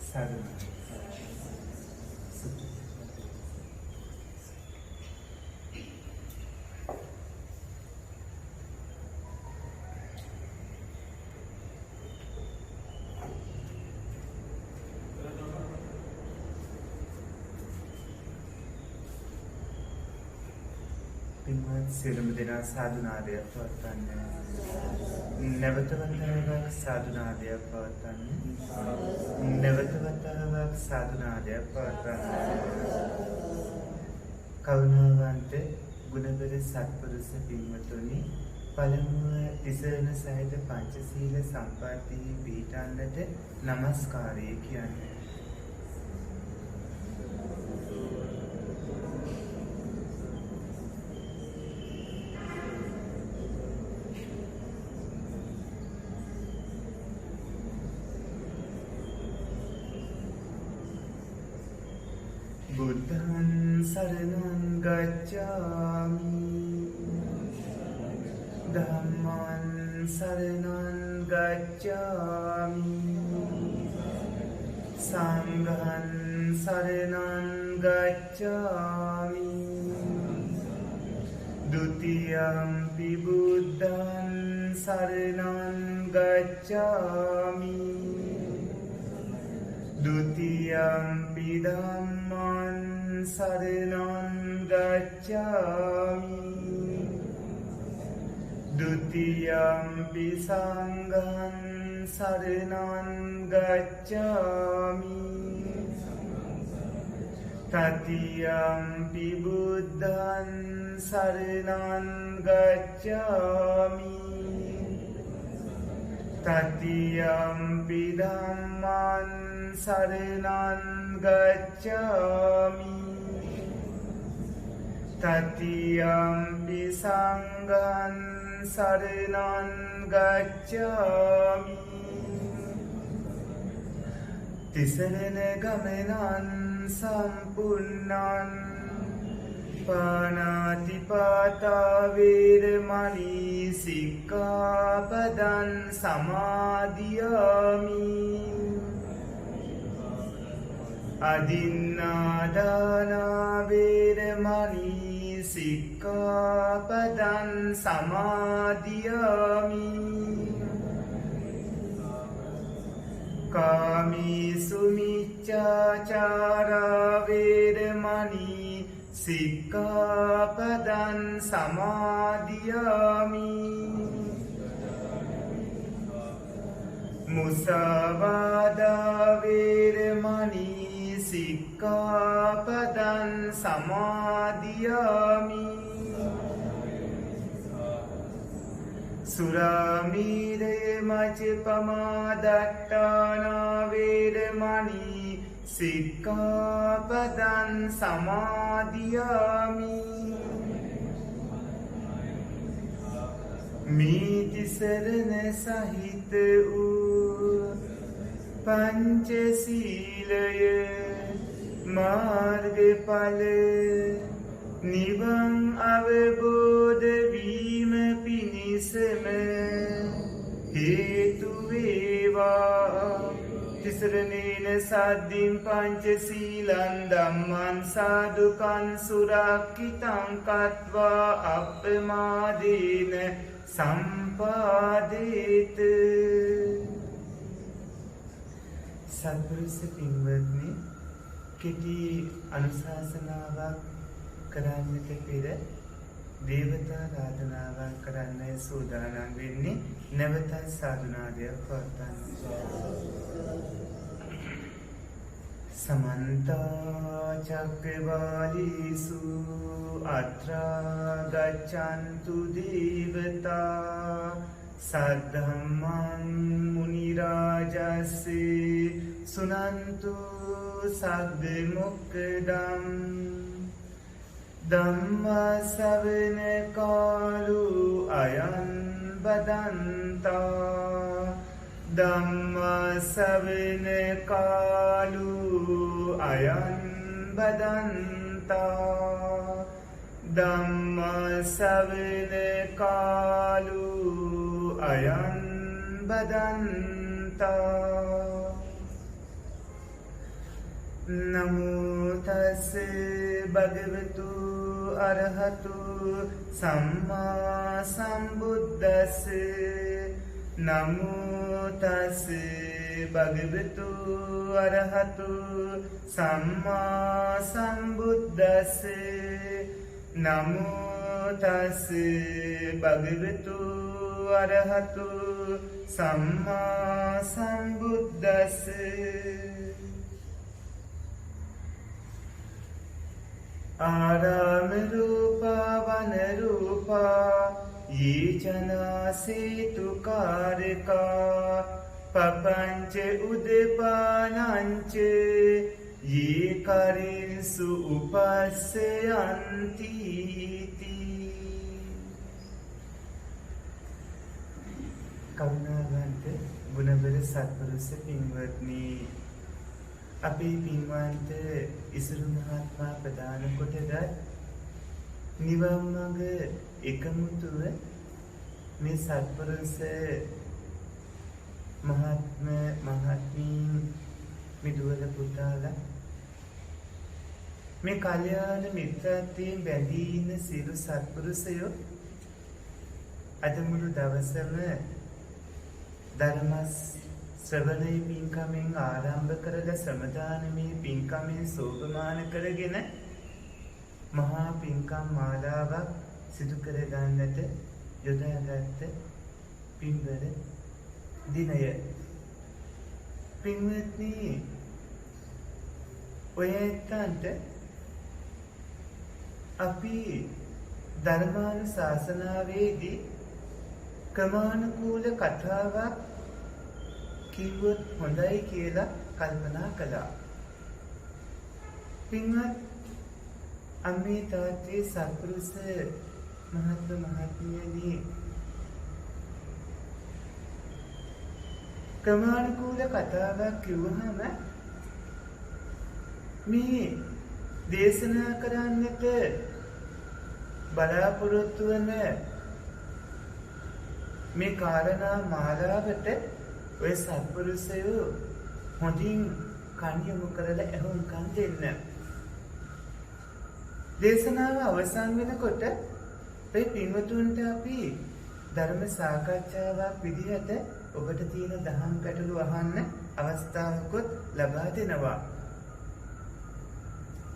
साधु සියලුම දෙනා සාදුනාදයක් පවත්වන්නේ. නැවත වතාවක් සාදුනාදයක් පවත්වන්නේ. නැවත වතාවක් සාදුනාදයක් පවත්වන්නේ. කරුණාවන්ත ගුණබර සත්පුරුෂ පින්වතුනි, පළමුව තිසරණ සහිත පංචශීල සම්පත්තියේ පිහිටන්නට নমස්කාරය කියන්නේ. බුද්ධං සරණං ගච්ඡාමි ධම්මං සරණං ගච්ඡාමි සංඝං සරණං ගච්ඡාමි ဒုတိယံ පි බුද්ධං සරණං ගච්ඡාමි Dutiyampi Dhamman Saranam Gacchami Dutiyampi Sangham Saranam Gacchami Tatiyampi Buddhan Saranam Gacchami Tatiyampi Dhamman Saranam Gacchami Tatiyampi Sangham Saranam Gacchami Tisarana gamanan sampurnan Panatipata Veramani Sikkapadan Samadhiyami Adinādāna Veramani Sikkapadan Samadhiyami Kāmisu Miccācāra Veramani Sikkapadan Samadhiyami Musavāda Veramani Sikkapadan Samadhiyami Suramīraya Majjapamādāttāna Veramani Sikkapadan Samadhiyami Mītisarana sahita Pañcasīlaya Margapala Nivan avabodha vīma pinisama Hetu veva Tisaranena saddhim pañcasīlaṃ dhammaṃ sadhukaṃ surakkitaṃ katva appamādena sampādeta සත්පුරුෂ පින්වත්නි, කෙටි අනුශාසනාවක් කරන්නට පෙර දේවතා ආරාධනාවක් කරන්න සූදානම් වෙන්නේ. නැවතත් සාදුනාදයක් පවත්වන්න. සමන්ත චක්කවාලීසු අත්‍රා ගච්ඡන්තු දේවතා සද්ධම්මං මුනි රාජස්සේ සුනන්තු සග්ග මොක්ඛදං ධම්ම ශ්‍රවණ කාලෝ අයං බදන්තා ධම්ම ශ්‍රවණ කාලෝ අයං බදන්තා ධම්ම ශ්‍රවණ කාලෝ අයං බදන්තා නමෝ තස් භගවතු අරහතු සම්මා සම්බුද්දස්ස නමෝ තස් භගවතු අරහතු සම්මා සම්බුද්දස්ස නමෝ තස් භගවතු අරහතු සම්මා සම්බුද්දස්ස ආරාම රූපා වන රූපා යේචනා සේතුකාරකා පපංච උදපානංච යේ කරින්සු උපස්සයන්ති කරුණාවන්ත ගුණබර සත්පුරුෂ පින්වත්නි අපේ පින්වන්ත ඉසුරු මහත්මයා ප්‍රදාන කොටගත් නිවන් මඟ එකමුතුව මේ සත්පුරුෂ මහත්මීන් මිදුවල පුතාලා මේ කල්යාණ මිත්‍රත්වයෙන් බැඳී ඉන්න සියලු සත්පුරුෂයෝ අද මුළු දවසම ධර්ම ශ්‍රවණයේ පින්කමෙන් ආරම්භ කරලා සමදානමේ පින්කමෙන් සෝපමාන කරගෙන මහා පින්කම් මාලාවක් සිදු කර ගන්නට යොදාගත් පින්වර දිනය. පින්වත්නි, ඔය ඇත්තන්ට අපි ධර්මානුශාසනාවේදී ක්‍රමානුකූල කතාවක් කිව්වොත් හොඳයි කියලා කල්පනා කළා. පින්වත් අම්මේ තාත්තේ සත්පුරුෂ මහත්මියනි, ක්‍රමානුකූල කතාවක් කිව්වහම මේ දේශනා කරන්නට බලාපොරොත්තු වන මේ කාරණා මාලාවට ඔය සත්පුරුෂයෝ හොඳින් කන් යොමු කරලා ඇහුම්කන් දෙන්න. දේශනාව අවසන් වෙනකොට ඔය පින්වතුන්ට අපි ධර්ම සාකච්ඡාවක් විදිහට ඔබට තියෙන දහම් ගැටළු අහන්න අවස්ථාවකුත් ලබා දෙනවා.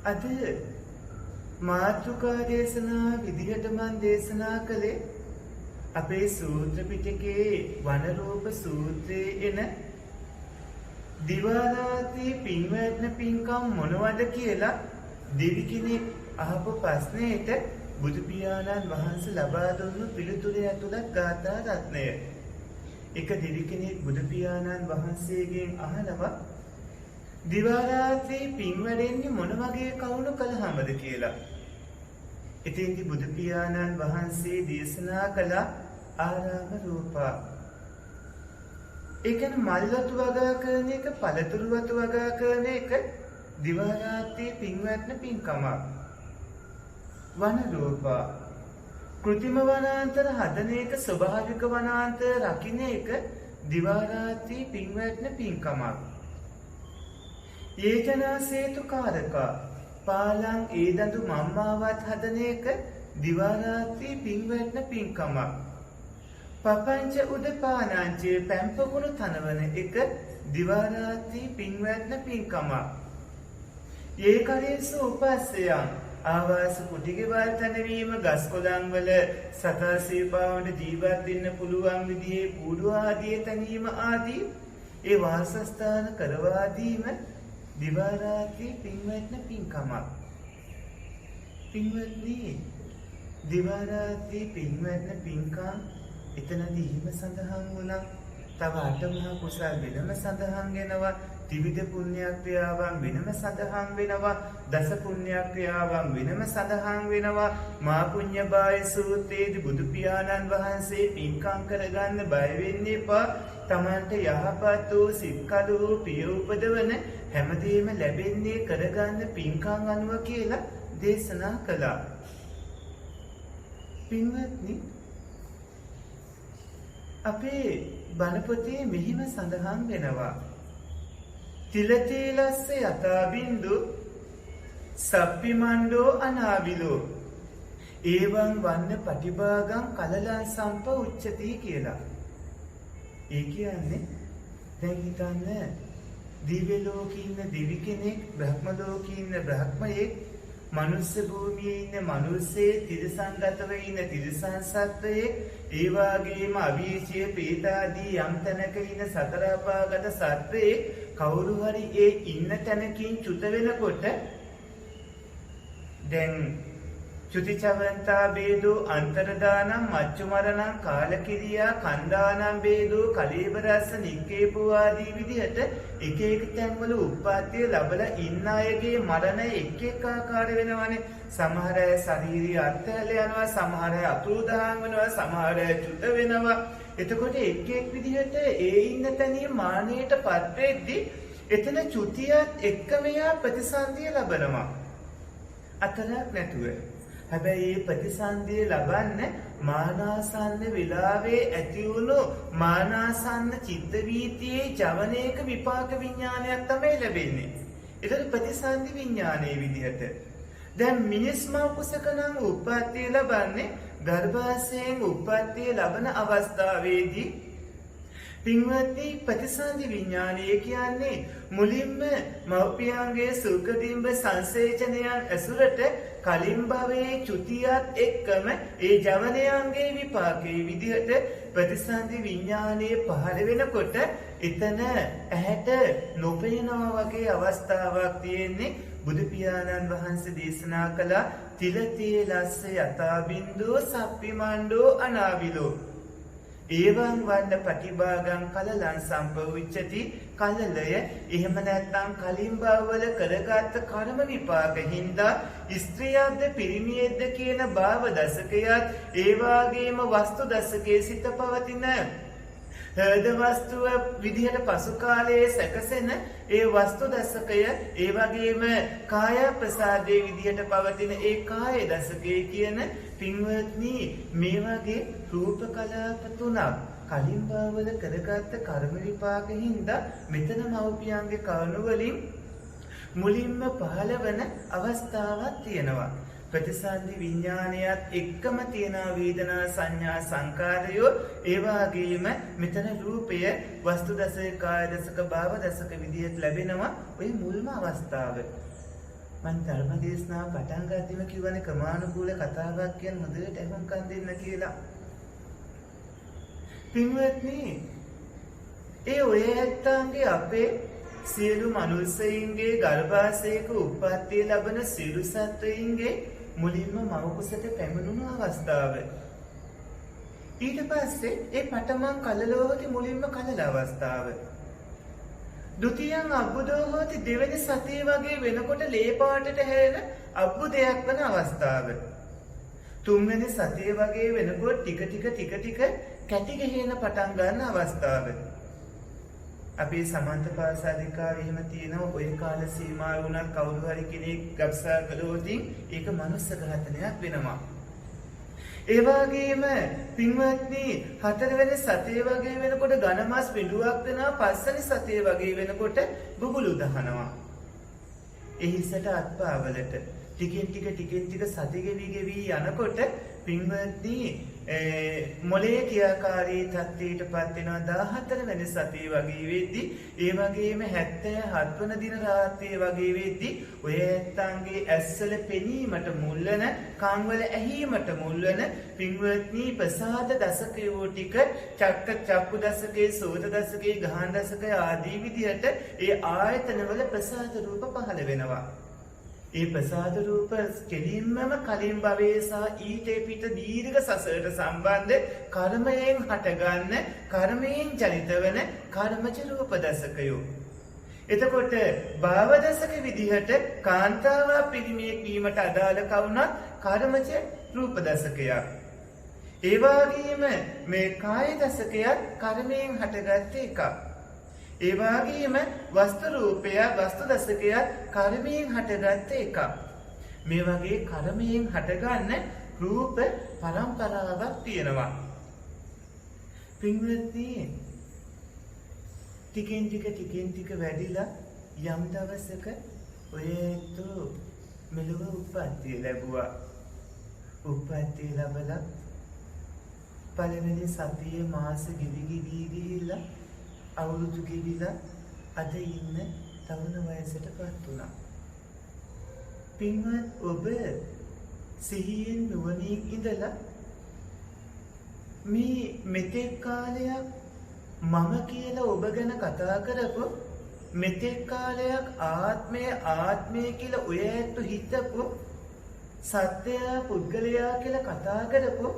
අද මාතෘකා දේශනා විදිහට මම දේශනා කළේ අපේ සූත්‍ර පිටකයේ වනරූප සූත්‍රයේ එන දිවා රාත්‍රී පින්වැටෙන පින්කම් මොනවද කියලා දෙවි කෙනෙක් අහපු ප්‍රශ්නෙට බුදු පියාණන් වහන්සේ ලබා දුන්නු පිළිතුරේ ඇතුළත් ගාථා රත්නය. එක දෙවි කෙනෙක් බුදු පියාණන් වහන්සේගෙන් අහනවා දිවා රාත්‍රී පින්වැටෙන්නේ මොන වගේ කවුණු කළාමද කියලා. ඉතින්දි බුදු පියාණන් වහන්සේ දේශනා කළ ආරාම රූපා. ඒ කියන්නේ මල්වතු වගා කරන එක, පළතුරු වතු වගා කරන එක දිවා රාත්‍රී පින්වැටෙන පින්කමක්. වන රූපා. කෘතිම වනාන්තර හදන එක, ස්වභාවික වනාන්තර රකින්න එක දිවා රාත්‍රී පින්වැටෙන පින්කමක්. යේචනා සේතුකාරකා. පාලං ඒදඳු මම්මාවත් හදන එක දිවා රාත්‍රී පින්වැටෙන පින්කමක්. පපංච උදපානංචේ පැම්පකුණු තනවන එක දිවා රාත්‍රී පින්වැටෙන පින්කමක්. ඒ කරේසු උපස්සයන් ආවාස කුටිගෙවල් තනවීම, ගස් කොළන් වල සතා සීපාවන්ට ජීවත් වෙන්න පුළුවන් විදිහේ කූඩු ආදී තනීම ආදී ඒ වාසස්ථාන කරවා දීම දිවා රාත්‍රී පින්වැටෙන පින්කමක්. පින්වත්නි, දිවා රාත්‍රී පින්වැටෙන පින්කම් එතනදී හිම සඳහන් වුණා. තව අටමහා කුසල් වෙනම සඳහන් වෙනවා. ත්‍රිවිධ පුණ්‍ය ක්‍රියාවන් වෙනම සඳහන් වෙනවා. දස පුණ්‍ය ක්‍රියාවන් වෙනම සඳහන් වෙනවා. මා පුඤ්ඤබාය සූත්‍රයේදී බුදු පියාණන් වහන්සේ පින්කම් කරගන්න බය වෙන්න එපා. තමන්ට යහපත් වූ සිත්කලු පිය උපදවන හැමදේම ලැබෙන්නේ කරගන්න පින්කම් අනුව කියලා දේශනා කළා. පින්වත්නි, අපේ බණ පොතේ මෙහිම සඳහන් වෙනවා. තිලතේලස්ස යතා බින්දු සප්පිමණ්ඩෝ අනාවිලෝ ඒවං වන්න පටිභාගං කලලං සම්ප උච්චති කියලා. ඒ කියන්නේ දැන් හිතන්න දිව්‍ය ලෝකේ ඉන්න දෙවි කෙනෙක්, බ්‍රහ්ම ලෝකේ ඉන්න බ්‍රහ්මයෙක්, මනුස්ස භූමියේ ඉන්න මනුස්සයෙක්, තිරිසන්ගතව ඉන්න තිරිසන් සත්වයෙක්, ඒ වගේම අවීචය, ප්‍රේතාදී යම් තැනක ඉන්න සතර අපාගත සත්වයෙක් කවුරු හරි ඒ ඉන්න තැනකින් චුත වෙනකොට දැන් චුතිචවන්තා බේදෝ අන්තරදානම් මච්චුමරණං කාලකිරියා කන්දානම් බේදෝ කලීබරස්ස නික්කේපෝ ආදී විදිහට එක එක තැන්වල උප්පත්තිය ලැබලා ඉන්න අයගේ මරණ එක් එක් ආකාර වෙනවානේ. සමහර අය ශාරීරික අර්ථයල යනවා, සමහර අය අතුරුදහන් වෙනවා, සමහර අය චුත වෙනවා. එතකොට එක් එක් විදිහට ඒ ඉන්න තැනින් මානයටපත් වෙද්දී එතන චුතියත් එක්කම යා ප්‍රතිසන්දිය ලබනවා. අතරක් නැතුව. හැබැයි මේ ප්‍රතිසන්දිය ලබන්න මානාසන්න වෙලාවේ ඇති වුණු මානාසන්න චිත්ත වීතියේ ජවනයක විපාක විඥානයක් තමයි ලැබෙන්නේ. ඒතර ප්‍රතිසන්දි විඥානයේ විදිහට. දැන් මිනිස් මව කුසක නම් උප්පත්තිය ලබන්නේ ගර්භාෂයෙන් උප්පත්තිය ලබන අවස්ථාවේදී පින්වත්නි ප්‍රතිසන්දි විඥානය කියන්නේ මුලින්ම මව්පියන්ගේ සුඛදිම්බ සංසේචනයන් ඇසුරට කලින් භවයේ චුතියත් එක්කම ඒ ජවනයන්ගේ විපාකයේ විදිහට ප්‍රතිසන්දි විඥානයේ පහළ වෙනකොට එතන ඇහැට නොපෙනෙනවා වගේ අවස්ථාවක් තියෙන්නේ. බුදු පියාණන් වහන්සේ දේශනා කළ තිලතේ ලස්ස යතා බින්දෝ සප්පිමණ්ඩෝ අනාවිලෝ ඒවං වන්න පටිභාගං කලලං සම්පවිච්ඡති. කලලය එහෙම නැත්නම් කලින් භවවල කරගත් කර්ම විපාක හින්දා ස්ත්‍රියක්ද පිරිමියෙක්ද කියන භාව දශකයත් ඒ වාගේම වස්තු දශකයේ සිට පවතින හෘද වස්තුව විදිහට පසු කාලයේ සැකසෙන ඒ වස්තු දශකය, ඒ වගේම කාය ප්‍රසාදයේ විදිහට පවතින ඒ කාය දශකයේ කියන පින්වත්නි මේ වගේ රූප කලාප තුනක් කලින් භවවල කරගත්ත කර්ම විපාක හින්දා මෙතන මව්පියන්ගේ කරුණ වලින් මුලින්ම පහළ වෙන අවස්ථාවක් තියෙනවා. ප්‍රතිසන්දි විඥානයත් එක්කම තියෙන වේදනා සංඥා සංකාරයෝ ඒ වගේම මෙතන රූපය වස්තු දශක කාය දශක භාව දශක විදිහට ලැබෙනවා. ওই මුල්ම අවස්ථාව මම ධර්ම දේශනාව පටන් ගන්නදිම කියවනේ ක්‍රමානුකූල කතාවක් කියන හොඳට අහුම්කම් දෙන්න කියලා. පින්වත්නි ඒ ඔය ඇත්තන්ගේ අපේ සියලු මනුස්සයින්ගේ ගර්භාෂයක උප්පත්තිය ලබන සියලු සත්වයින්ගේ මුලින්ම මව කුසට පැමිණුණු අවස්ථාව. ඊට පස්සේ ඒ පඨමං කලලෝහති මුලින්ම කලල අවස්ථාව. ဒုတိယං අබ්බුදෝ හෝති දෙවෙනි සතිය වගේ වෙනකොට ලේ පාටට හැරෙන අබ්බුදයක් වෙන අවස්ථාව. තුන්වෙනි සතිය වගේ වෙනකොට ටික කැටි ගහන පටන් ගන්න අවස්ථාව. අපේ සමන්ත පාසාදිකාවේ එහෙම තියෙනවා ඔය කාල සීමාව වුණත් කවුරු හරි කෙනෙක් ගබ්සා කළොත් ඒක මනුස්ස ඝාතනයක් වෙනවා. ඒ වගේම පින්වත්නි හතරවෙනි සතිය වගේ වෙනකොට ඝනමස් පිඬුවක් වෙනවා. පස්වෙනි සතිය වගේ වෙනකොට බුබුලු දහනවා. ඒ හිසට අත්පාවලට ටිකෙන් ටික සති ගෙවි යනකොට පින්වත්නි මොලේ ක්‍රියාකාරී තත්ත්වයටපත් වෙනවා 14 වෙනි සතිය වගේ වෙද්දී. ඒ වගේම 77 වන දින රාත්‍රියේ වගේ වෙද්දී ඔය ඇත්තන්ගේ ඇස්වල පෙනීමට මුල් වෙන, කන් වල ඇහිීමට මුල් වෙන පින්වත්නි ප්‍රසාද දශකයෝ ටික චක්කු දශකයේ, සෝත දශකයේ, ගහන දශකයේ ආදී විදිහට ඒ ආයතනවල ප්‍රසාද රූප පහළ වෙනවා. ඒ ප්‍රසාද රූප කෙලින්මම කලින් භවයේ සහ ඊට පිට දීර්ඝ සසරට සම්බන්ධ කර්මයෙන් හටගන්න, කර්මයෙන් ජනිත වෙන කර්මජ රූප දශකයෝ. එතකොට භාව දශක විදිහට කාන්තාවක් පිරිමියෙක් වීමට අදාළ කවුණත් කර්මජ රූප දශකයක්. ඒ වගේම මේ කාය දශකයක් කර්මයෙන් හටගත් එකක්. ඒ වගේම වස්තු රූපය, වස්තු දශකයක් කර්මයෙන් හටගත් එකක්. මේ වගේ කර්මයෙන් හටගන්න රූප පරම්පරාවක් තියෙනවා. පින්වත්නි ටිකෙන් ටික වැඩිලා යම් දවසක ඔය ඇත්තු මෙලොව උප්පත්තිය ලැබුවා. උප්පත්තිය ලැබලා පළවෙනි සතියේ මාස ගිහිල්ලා අවුරුදු ගෙවිලා අද ඉන්න තරුණ වයසටපත් වුණා. පින්වත් ඔබ සිහියෙන් නුවණින් ඉඳලා මේ මෙතෙක් කාලයක් මම කියලා ඔබ ගැන කතා කරපො මෙතෙක් කාලයක් ආත්මය කියලා ඔය ඇත්තු හිතපො සත්‍යය පුද්ගලයා කියලා කතා කරපො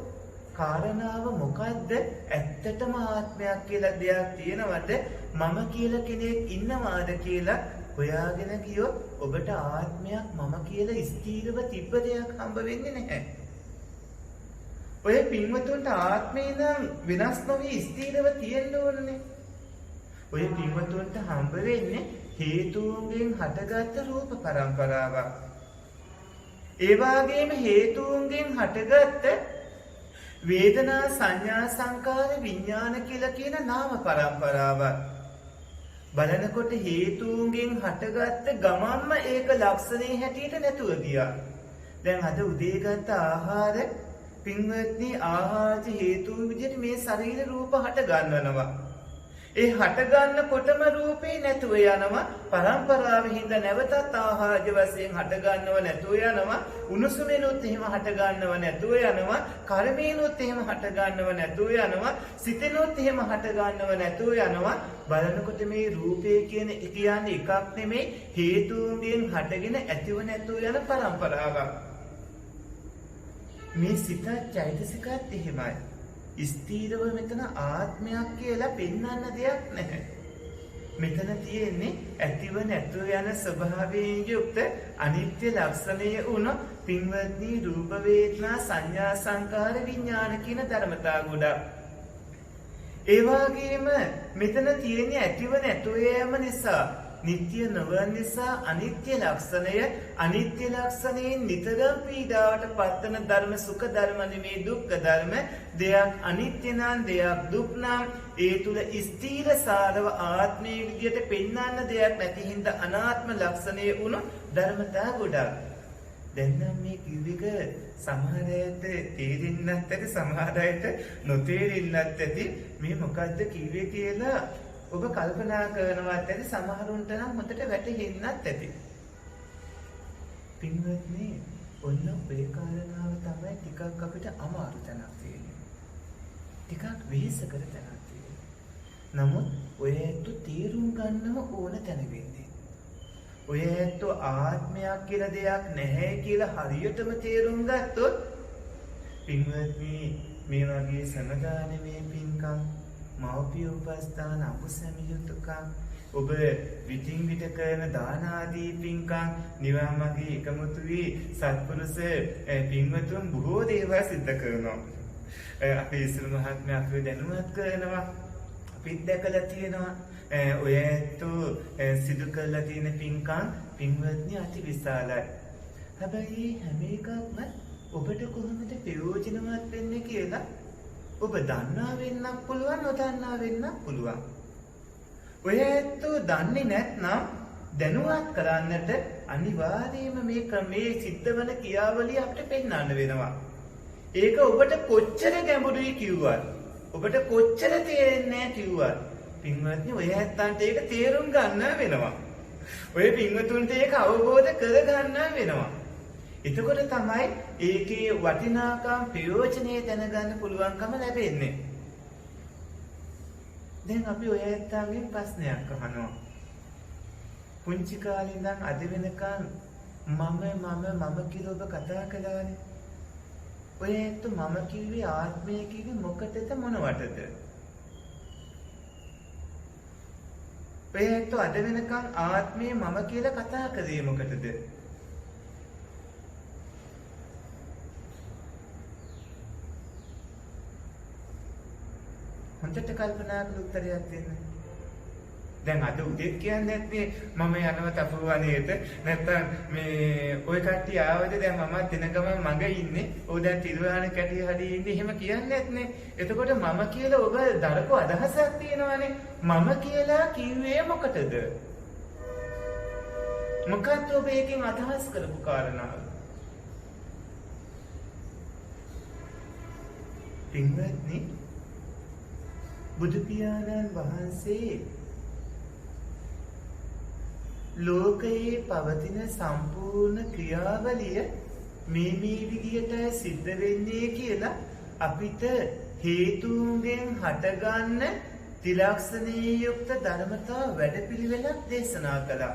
කාරණාව මොකද්ද? ඇත්තටම ආත්මයක් කියලා දෙයක් තියෙනවද? මම කියලා කෙනෙක් ඉන්නවාද කියලා හොයාගෙන ගියොත් ඔබට ආත්මයක් මම කියලා ස්ථීරව තිබ්බ දෙයක් හම්බ වෙන්නේ නැහැ. ඔය පින්වතුන්ට ආත්මේ නම් වෙනස් නොවි ස්ථීරව තියෙන්න ඕනේ. ඔය පින්වතුන්ට හම්බ වෙන්නේ හේතුන්ගෙන් හටගත්ත රූප පරම්පරාවක්. ඒ වගේම හේතුන්ගෙන් හටගත්ත වේදනා සංඥා සංකාර විඥාන කියලා කියන නාම පරම්පරාවක්. බලනකොට හේතුන්ගෙන් හටගත්ත ගමන්ම ඒක ලක්ෂණේ හැටියට නැතුව ගියා. දැන් අද උදේ ගත්ත ආහාර පින්වත්නි ආහාරජ හේතුන් විදිහට මේ ශරීර රූප හට ගන්නවා. ඒ හට ගන්නකොටම රූපේ නැතුව යනවා. පරම්පරාවෙන් හින්දා නැවතත් ආහාරජ වශයෙන් හට ගන්නව නැතුව යනවා. උණුසුමෙනුත් එහෙම හට ගන්නව නැතුව යනවා. කර්මේනුත් එහෙම හට ගන්නව නැතුව යනවා. සිතෙනුත් එහෙම හට ගන්නව නැතුව යනවා. බලනකොට මේ රූපේ කියන්නේ එකක් නෙමෙයි හේතුන්ගෙන් හටගෙන ඇතිව නැතුව යන පරම්පරාවක්. මේ සිත චෛතසිකත් එහෙමයි. ස්ථීරව මෙතන ආත්මයක් කියලා පෙන්වන්න දෙයක් නැහැ. මෙතන තියෙන්නේ ඇතිව නැතුව යන ස්වභාවයෙන් යුක්ත අනිත්‍ය ලක්ෂණය වුණ පින්වත්නි රූප වේදනා සංඥා සංකාර විඥාන කියන ධර්මතා ගොඩක්. ඒ වගේම මෙතන තියෙන්නේ ඇතිව නැතුව යෑම නිසා නිට්ටය නොවන නිසා අනිත්‍ය ලක්ෂණයෙන් නිතරම පීඩාවට පත්වන ධර්ම සුඛ ධර්ම නෙමේ දුක්ඛ ධර්ම. දෙයක් අනිත්‍ය නම් දෙයක් දුක් නම් ඒ තුල ස්ථීර සාරව ආත්මයේ විදියට පෙන්වන්න දෙයක් නැති හින්දා අනාත්ම ලක්ෂණය වුණු ධර්මතා ගොඩක්. දැන් නම් මේ කිව්වෙක සමහර අයට තේරෙන්නත් ඇති සමහර අයට නොතේරෙන්නත් ඇති මේ මොකද්ද කිව්වේ කියලා ඔබ කල්පනා කරනවත් ඇති සමහරුන්ට නම් හොඳට වැටහෙන්නත් ඇති. පින්වත්නි ඔන්න ඔය කාරණාව තමයි ටිකක් අපිට අමාරු තැනක් තියෙන්නේ. ටිකක් වෙහෙසකර තැනක් තියෙන්නේ. නමුත් ඔය ඇත්ත තේරුම් ගන්නම ඕන තැන වෙන්නේ. ඔය ඇත්ත ආත්මයක් කියලා දෙයක් නැහැ කියලා හරියටම තේරුම් ගත්තොත් පින්වත්නි මේ වගේ සමදානේ මේ පින්කම් මෞපිය උපස්ථාන අකුසමියුතුකම් ඔබ විтин විට කරන දාන ආදී පින්කම් නිවන් මාගේ එකමුතු වී සත්පුරුෂ පින්වතුන් බොහෝ දේවල් සිද්ධ කරනවා. අපි ඉස්සර මහත්මයා අපිව දැනුවත් කරනවා. අපිත් දැකලා තියෙනවා. ඔය ඇත්තෝ සිදු කරලා තියෙන පින්කම් පින්වත්නි අති විශාලයි. හැබැයි හැම එකක්ම ඔබට කොහොමද ප්‍රයෝජනවත් වෙන්නේ කියලා ඔබ දන්නා වෙන්නත් පුළුවන් නොදන්නා වෙන්නත් පුළුවන්. ඔය ඇත්තෝ දන්නේ නැත්නම් දැනුවත් කරන්නට අනිවාර්යයෙන්ම මේ සිද්ධ වෙන ක්‍රියාවලිය අපිට පෙන්වන්න වෙනවා. ඒක ඔබට කොච්චර ගැඹුරුයි කිව්වත් ඔබට කොච්චර තේරෙන්නේ කිව්වත් පින්වත්නි ඔය ඇත්තන්ට ඒක තේරුම් ගන්න වෙනවා. ඔය පින්වතුන්ට ඒක අවබෝධ කර ගන්න වෙනවා. එතකොට තමයි ඒකේ වටිනාකම් ප්‍රයෝජනෙ දැනගන්න පුළුවන්කම ලැබෙන්නේ. දැන් අපි ඔය ඇත්තන්ගෙන් ප්‍රශ්නයක් අහනවා. පුංචි කාලේ ඉඳන් අද වෙනකන් මම කියලා ඔබ කතා කළානේ. ඔය ඇත්ත මම කිව්වේ ආත්මය කිව්වේ මොකටද මොනවටද? ඔය ඇත්ත අද වෙනකන් ආත්මය මම කියලා කතා කරේ මොකටද? හොඳට කල්පනා කරලා උත්තරයක් දෙන්න. දැන් අද උදේත් කියන්නේ නැත්නේ මම යනවා තපුවනේට නැත්තම් මේ ඔය කට්ටිය ආවද දැන් මම දෙන ගමන් මග ඉන්නේ. ඔය දැන් තිරුවාන කැටි හරි ඉන්නේ එහෙම කියන්නේ නැත්නේ. එතකොට මම කියලා ඔබ දරපු අදහසක් තියෙනවානේ. මම කියලා කිව්වේ මොකටද? මොකක්ද ඔබ ඒකෙන් අදහස් කරපු කාරණාව? පින්වත්නි, බුදු පියාණන් වහන්සේ ලෝකයේ පවතින සම්පූර්ණ ක්‍රියාවලිය මේ විදිහට සිද්ධ වෙන්නේ කියලා අපිට හේතුන්ගෙන් හටගන්න ත්‍රිලක්ෂණී යුක්ත ධර්මතා වැඩපිළිවෙලක් දේශනා කළා.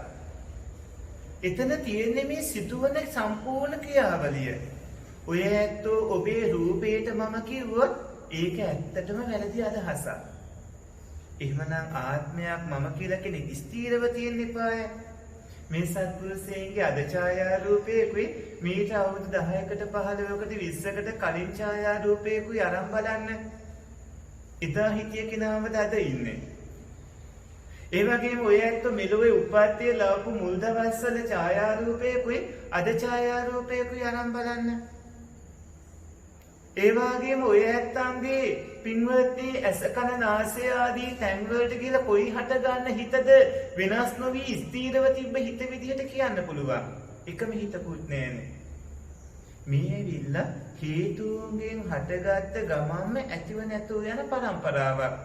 එතන තියෙන්නේ මේ සිදුවන සම්පූර්ණ ක්‍රියාවලිය. ඔය ඇත්තෝ ඔබේ රූපේට මම කිව්වොත් ඒක ඇත්තටම වැරදි අදහසක්. එහෙමනම් ආත්මයක් මම කියලා කෙනෙක් ස්ථීරව තියෙන්න එපාය. මේ සත්පුරුෂයන්ගේ අද ඡායා රූපේකුයි මීට අවුරුදු 10කට 15කට 20කට කලින් ඡායා රූපේකුයි අරන් බලන්න. එදා හිටිය කෙනාමද අද ඉන්නේ. ඒ වගේම ඔය ඇත්තෝ මෙලොවේ උප්පත්තිය ලවපු මුල් දවස්වල ඡායා රූපේකුයි අද ඡායා රූපේකුයි අරන් බලන්න. ඒ වගේම ඔය ඇත්තන්ගේ පින්වත්නි ඇස කන නාසය ආදී තැන් වලට ගිහලා කොයි හට ගන්න හිතද වෙනස් නොවි ස්ථීරව තිබ්බ හිත විදිහට කියන්න පුළුවන්. එකම හිතකුත් නෑනේ. මේ ඇවිල්ලා හේතුන්ගෙන් හටගත්ත ගමන්ම ඇතිව නැතුව යන පරම්පරාවක්.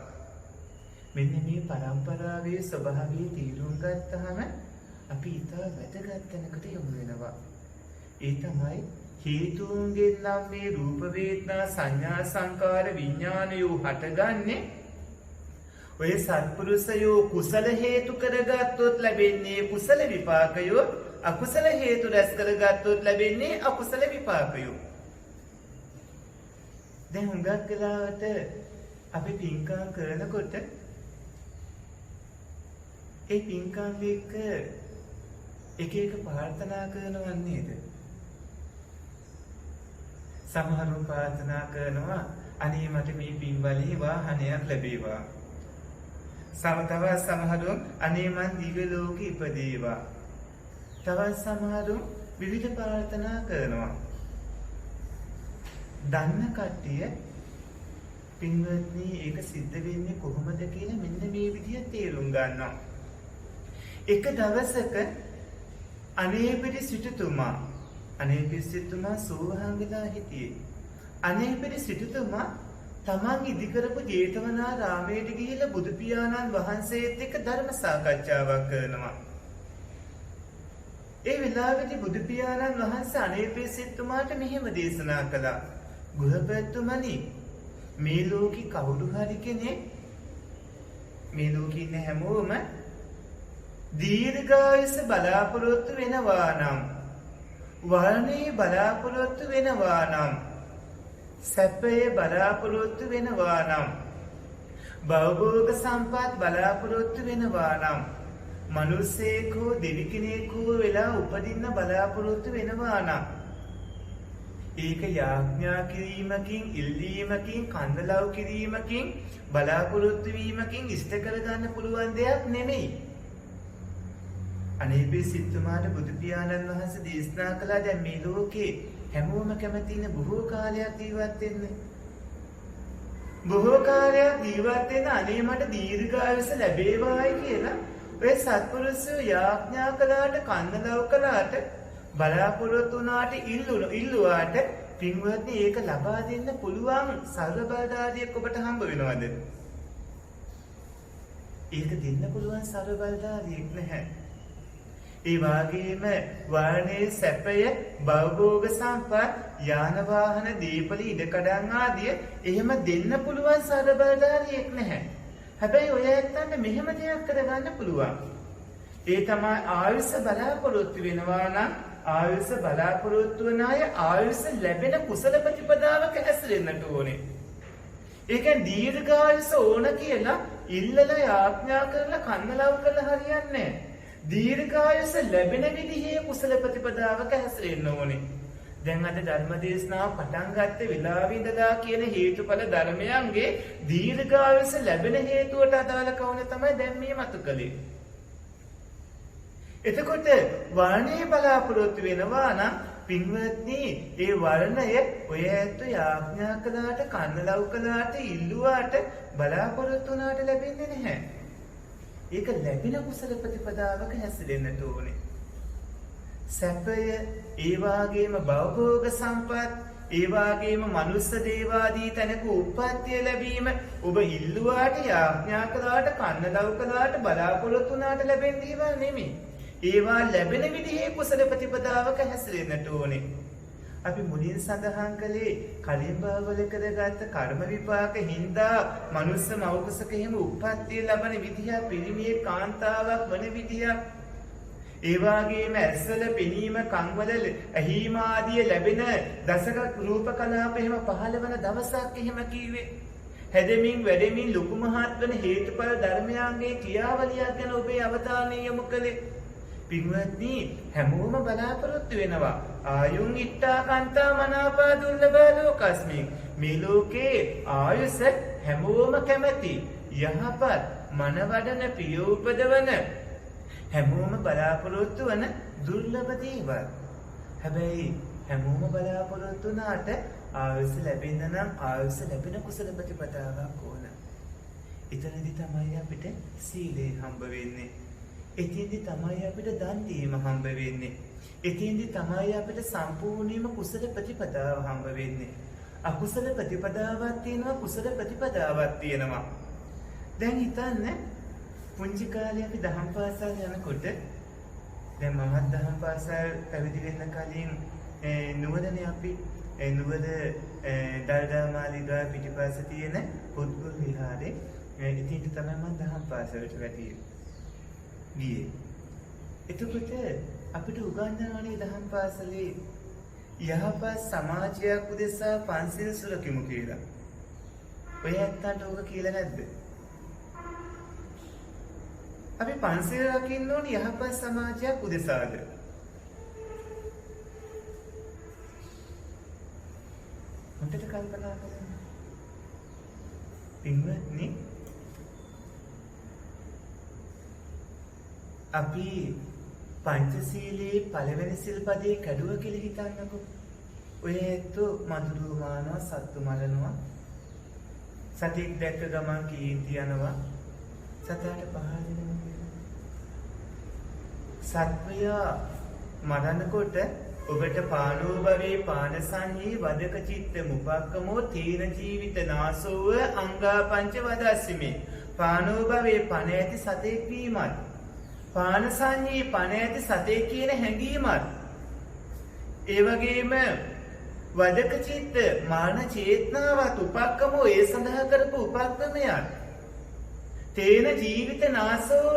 මෙන්න මේ පරම්පරාවේ ස්වභාවය තීරුම් ගත්තාම අපි ඉතා වැදගත් තැනකට යමු වෙනවා. ඒ තමයි හේතුන්ගෙන් නම් මේ රූප වේදනා සංඥා සංකාර විඥානයෝ හටගන්නේ ඔය සත්පුරුෂයෝ කුසල හේතු කරගත්තොත් ලැබෙන්නේ කුසල විපාකයෝ, අකුසල හේතු රැස් කරගත්තොත් ලැබෙන්නේ අකුසල විපාකයෝ. දැන් හුඟක් වෙලාවට අපි පින්කම් කරනකොට ඒ පින්කම් එක්ක එක එක ප්‍රාර්ථනා කරනවා නේද? සමහරව ප්‍රාර්ථනා කරනවා අනේ මට මේ පින් බලේ වාහනයක් ලැබේවා. තවත් සමහරව අනේ මං දිව්‍ය ලෝකෙ ඉපදේවා. තවත් සමහරව විවිධ ප්‍රාර්ථනා කරනවා. දන්න කට්ටිය පින්වත්නි ඒක සිද්ධ වෙන්නේ කොහොමද කියලා මෙන්න මේ විදිහට තේරුම් ගන්නවා. එක දවසක අනේපිරි සිටුතුමා සෝවාන් වෙලා හිටියේ. අනේපිරි සිටුතුමා තමන් ඉදිකරපු ජේතවනාරාමයට ගිහිල්ලා බුදු පියාණන් වහන්සේත් එක්ක ධර්ම සාකච්ඡාවක් කරනවා. ඒ වෙලාවේදී බුදු පියාණන් වහන්සේ අනේපිරි සිටුතුමාට මෙහෙම දේශනා කළා. ගෘහපතිතුමනි, මේ ලෝකෙ කවුරු හරි කෙනෙක් මේ ලෝකෙ ඉන්න හැමෝම දීර්ඝායුෂ බලාපොරොත්තු වෙනවා නම්, වර්ණේ බලාපොරොත්තු වෙනවා නම්, සැපේ බලාපොරොත්තු වෙනවා නම්, භවභෝග සම්පත් බලාපොරොත්තු වෙනවා නම්, මිනිසෙක් හෝ දෙවි කෙනෙක් හෝ වෙලා උපදින්න බලාපොරොත්තු වෙනවා නම්, ඒක යාඥා කිරීමකින්, ඉල්ලීමකින්, කන්දලව් කිරීමකින්, බලාපොරොත්තු වීමකින් ඉෂ්ට කරගන්න පුළුවන් දෙයක් නෙමෙයි. අනේපිරි සිටුතුමාට බුදු පියාණන් වහන්සේ දේශනා කළා දැන් මේ ලෝකේ හැමෝම කැමති ඉන්න බොහෝ කාලයක් ජීවත් වෙන්න. බොහෝ කාලයක් ජීවත් වෙන අනේ මට දීර්ඝායුෂ ලැබේවායි කියලා ඔය සත්පුරුෂයෝ යාඥා කළාට, කන්දලව් කළාට, බලාපොරොත්තු වුණාට, ඉල්ලුවාට පින්වත්නි ඒක ලබා දෙන්න පුළුවන් සර්ව බලධාරියෙක් ඔබට හම්බ වෙනවද? ඒක දෙන්න පුළුවන් සර්ව බලධාරියෙක් නැහැ. ඒ වගේම වර්ණයේ සැපය, භවභෝග සම්පත්, යාන වාහන, දීපල, ඉඩකඩම් ආදිය එහෙම දෙන්න පුළුවන් සර්ව බලධාරියෙක් නැහැ. හැබැයි ඔය ඇත්තන්ට මෙහෙම දෙයක් කරගන්න පුළුවන්. ඒ තමයි ආයුෂ බලාපොරොත්තු වෙනවා නම් ආයුෂ බලාපොරොත්තු වන අය ආයුෂ ලැබෙන කුසල ප්‍රතිපදාවක හැසිරෙන්නට ඕනේ. ඒ කියන්නේ දීර්ඝායුෂ ඕන කියලා ඉල්ලලා යාඥා කරලා කන්නලව් කරලා හරියන්නේ නැහැ. දීර්ඝායුෂ ලැබෙන විදිහේ කුසල ප්‍රතිපදාවක හැසිරෙන්න ඕනේ. දැන් අද ධර්ම දේශනාව පටන් ගත්ත වෙලාවේ ඉඳලා කියන හේතුඵල ධර්මයන්ගේ දීර්ඝායුෂ ලැබෙන හේතුවට අදාළ කවුන තමයි දැන් මේ මතු කළේ. එතකොට වර්ණයේ බලාපොරොත්තු වෙනවා නම් පින්වත්නි ඒ වර්ණය ඔය ඇත්ත යාඥා කළාට, කන්නලව් කළාට, ඉල්ලුවාට, බලාපොරොත්තු වුණාට ලැබෙන්නේ නැහැ. ඒක ලැබෙන කුසල ප්‍රතිපදාවක හැසිරෙන්නට ඕනේ. සැපය, ඒ වගේම භවභෝග සම්පත්, ඒ වගේම මනුස්ස දේවාදී තැනක උප්පත්තිය ලැබීම ඔබ ඉල්ලුවාට, යාඥා කළාට, කන්නදව් කළාට, බලාපොරොත්තු වුණාට ලැබෙන දේවල් නෙමෙයි. ඒවා ලැබෙන විදිහේ කුසල ප්‍රතිපදාවක හැසිරෙන්නට ඕනේ. අපි මුලින් සඳහන් කළේ කලින් භවවල කරගත්ත කර්ම විපාක හින්දා මනුස්ස මව්කුසක එහෙම උප්පත්තිය ලබන විදිහ, පිරිමියේ කාන්තාවක් වන විදිහ, ඒ වගේම ඇස්වල පෙනීම, කන්වල ඇහිම ආදී ලැබෙන දසක රූප කලාප එහෙම පහළ වෙන දවසක් එහෙම කීවේ. හැදෙමින් වැඩෙමින් ලොකු මහත් වෙන හේතුඵල ධර්මයන්ගේ ක්‍රියාවලියක් ගැන ඔබේ අවධානය යොමු කළේ. පින්වත්නි, හැමෝම බලාපොරොත්තු වෙනවා ආයුන් ඉට්ඨා කන්තා මනාපා දුර්ලභ ලෝකස්මින්. මේ ලෝකේ ආයුෂ හැමෝම කැමති, යහපත් මනවඩන, ප්‍රිය උපදවන, හැමෝම බලාපොරොත්තු වන දුර්ලභ දේවල්. හැබැයි හැමෝම බලාපොරොත්තු වුණාට ආයුෂ ලැබෙන්න නම් ආයුෂ ලැබෙන කුසල ප්‍රතිපදාවක් ඕන. එතනදී තමයි අපිට සීලය හම්බ වෙන්නේ. එතෙන්දී තමයි අපිට දන් දීම හම්බ වෙන්නේ. එතෙන්දී තමයි අපිට සම්පූර්ණයෙන්ම කුසල ප්‍රතිපදාව හම්බ වෙන්නේ. අකුසල ප්‍රතිපදාවක් තියෙනවා, කුසල ප්‍රතිපදාවක් තියෙනවා. දැන් හිතන්න, පුංචි කාලේ අපි දහම් පාසල් යනකොට, දැන් මමත් දහම් පාසල් පැවිදි වෙන්න කලින් නුවරනේ අපි නුවර දල්දා මාලිගා පිටිපස්ස තියෙන පුත්ගුල් විහාරේ ඉතින් තමයි මම දහම් පාසලට ගියේ. එතකොට අපිට උගන්වනවානේ දහම් පාසලේ යහපත් සමාජයක් උදෙසා පන්සිල් සුරකිමු කියලා. ඔය ඇත්තන්ට ඕක කියලා නැද්ද? අපි පන්සිල් රකින්න ඕනේ යහපත් සමාජයක් උදෙසාද? හොඳට කල්පනා කරන්න. පින්වත්නි, අපි පංචශීලයේ පළවෙනි සිල්පදේ කැඩුවා කියලා හිතන්නකෝ. ඔය ඇත්තෝ මధుරු මානවා, සත්තු මරනවා, සතෙක් දැක්ක ගමන් කීර්ති යනවා, සතට පහර දෙනවා. සත්වය මරණකොට ඔබට පානෝ භවේ පානසංහි වදක චිත්ත මුපක්කමෝ තීන ජීවිත නාසෝව අංගා පංච වදස්සිමේ. පානෝ භවේ පණ ඇති සතෙක් වීමත්, පානසංහි පණ ඇති සතෙක් කියන හැඟීමත්, ඒ වගේම වදක චිත්ත මාන චේතනාවත්, උපක්කමෝ ඒ සඳහා කරපු උපක්කමයත්, තේන ජීවිත නාසෝව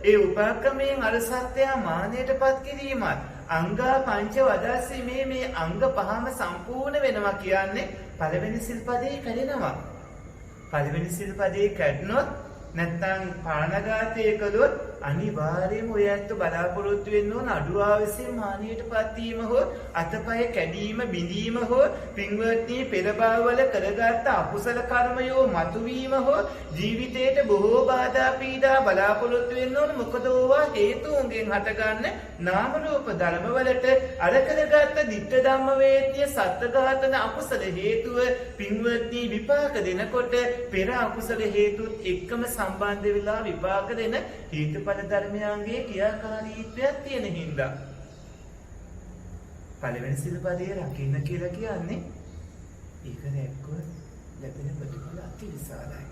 ඒ උපක්කමයෙන් අර සත්‍යය මානයට පත් කිරීමත්, අංගා පංච වදස්සි මේ අංග පහම සම්පූර්ණ වෙනවා කියන්නේ පළවෙනි සිල්පදේ කැඩෙනවා. පළවෙනි සිල්පදේ කැඩුණොත් නැත්නම් පානඝාතය කළොත් අනිවාර්යයෙන්ම ඔය ඇත්ත බලාපොරොත්තු වෙන්න ඕන අඩු ආවසේ මානියටපත් වීම හෝ අතපය කැඩීම බිඳීම හෝ පින්වත්නි පෙර භවවල කරගත්ත අකුසල කර්මයෝ මතුවීම හෝ ජීවිතේට බොහෝ බාධා පීඩා බලාපොරොත්තු වෙන්න ඕන. මොකද ඕවා හේතුන්ගෙන් හටගන්න නාම රූප ධර්ම වලට අර කරගත්ත ditta ධම්ම වේද්‍ය සත්ත්ව ඝාතන අකුසල හේතුව පින්වත්නි විපාක දෙනකොට පෙර අකුසල හේතුත් එක්කම සම්බන්ධ වෙලා විපාක දෙන හේතුඵල ධර්මයන්ගේ ක්‍රියාකාරීත්වයක් තියෙන හින්දා පළවෙනි සිල්පදේ රකින්න කියලා කියන්නේ ඒක දැක්කොත් ලැබෙන ප්‍රතිඵල අතිවිශාලයි.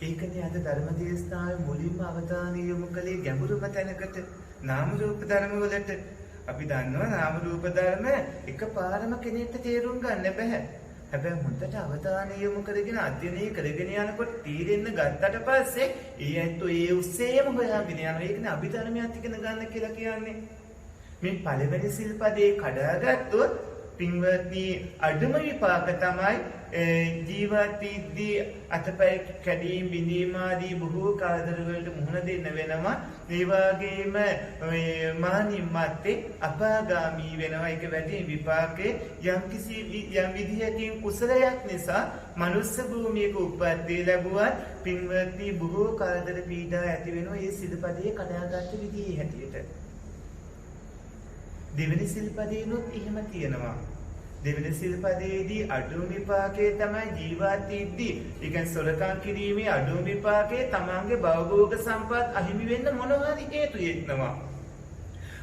ඒකනේ අද ධර්මදේශනාවේ මුලින්ම අවධානය යොමු කළේ ගැඹුරුම තැනකට, නාම රූප ධර්ම වලට. අපි දන්නවා නාම රූප ධර්ම එකපාරම කෙනෙක්ට තේරුම් ගන්න බෑ. හැබැයි හොඳට අවධානය යොමු කරගෙන අධ්‍යයනය කරගෙන යනකොට තීරෙන්න ගත්තට පස්සේ ඒ ඇත්තෝ ඒ උස්සේම හොයාගෙන යනවා. ඒකනේ අභිධර්මයක් ඉගෙන ගන්න කියලා කියන්නේ. මේ පළවෙනි සිල්පදේ කඩාගත්තොත් පින්වත්නි අඩුම විපාක තමයි ජීවත් වීදී අතපය කැඩීම් බිඳීම් ආදී බොහෝ කාදර වලට මුහුණ දෙන්න වෙනවා. ඒ වගේම මානින් මැත්තේ අපාගාමී වෙනවා. ඒක වැඩි විපාකේ යම් විදිහකින් කුසලයක් නිසා මනුස්ස භූමියක උප්පත්තිය ලැබුවත් පින්වත්නි බොහෝ කාදර පීඩා ඇති වෙනවා. මේ සිල්පදේ කඩාගත්ත විදිහේ හැටියට. දෙවෙනි සිල්පදේනොත් එහෙම තියෙනවා. දෙවෙනි සිල්පදේදී අඩුම විපාකයේ තමයි ජීවත් වෙද්දී, ඒ කියන්නේ සොරකම් කිරීමේ අඩුම විපාකයේ තමන්ගේ භවභෝග සම්පත් අහිමි වෙන්න මොනවා හරි හේතු යෙදෙනවා.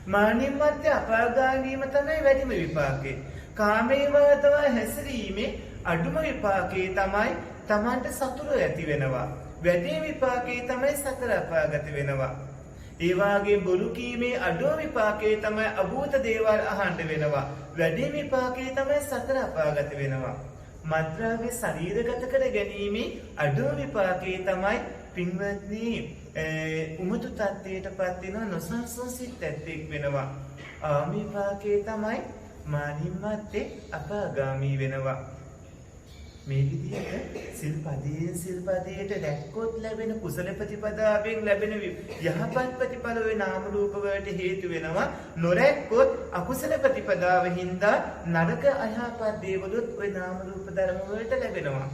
මානින් මැත්තේ අපාගාමී වීම තමයි වැඩිම විපාකේ. කාමයේ වර්ධව හැසිරීමේ අඩුම විපාකේ තමයි Tamanට සතුරු ඇති වෙනවා. වැඩි විපාකේ තමයි සතර අපාගත වෙනවා. ඒ වාගේ බොරු කීමේ අඩුම විපාකේ තමයි අභූත දේවල් අහන්න වෙනවා. වැඩි විපාකේ තමයි සතර අපාගත වෙනවා. මත්ද්‍රව්‍ය ශරීරගත කර ගැනීමේ අඩුම විපාකේ තමයි පින්වත්නි උමතු තත්ත්වයටපත් වෙන නොසන්සුන් සිත් ඇත්තෙක් වෙනවා. ආමි විපාකේ තමයි මානින් මැත්තේ අපාගාමී වෙනවා. මේ විදිහට සිල්පදයට දැක්කොත් ලැබෙන කුසල ප්‍රතිපදාවෙන් ලැබෙන යහපත් ප්‍රතිඵල වේ නාම රූප වලට හේතු වෙනවා. නොරැක්කොත් අකුසල ප්‍රතිපදාව හින්දා නරක අයහපත් දේවලුත් ওই නාම රූප ධර්ම වලට ලැබෙනවා.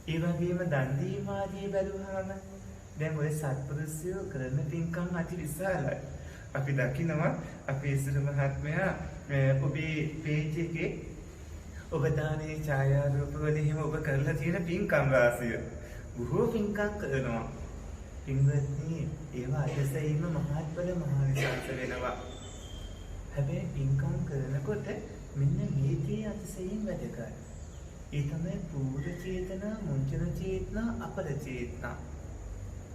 ඒ වගේම දන් දීම ආදී බැලුවාම දැන් ඔය සත්පුරුෂයෝ කරන පින්කම් අති විශාලයි. අපි දකිනවා අපේ ඉස්සර මහත්මයා ඔබේ පේජ් එකේ ඔබ දානේ ඡායාරූප වල එහෙම ඔබ කරලා තියෙන පින්කම් රාශිය බොහෝ පින්කම් කරනවා. පින්වත්නි ඒවා අදසෙයිම මහත්ඵල මහවිශාල වෙනවා. හැබැයි පින්කම් කරනකොට මෙන්න මේකේ අදසෙයින් වැදගත්. ඒ තමයි පූර්ව චේතනා, මුංචන චේතනා, අපර චේතනා.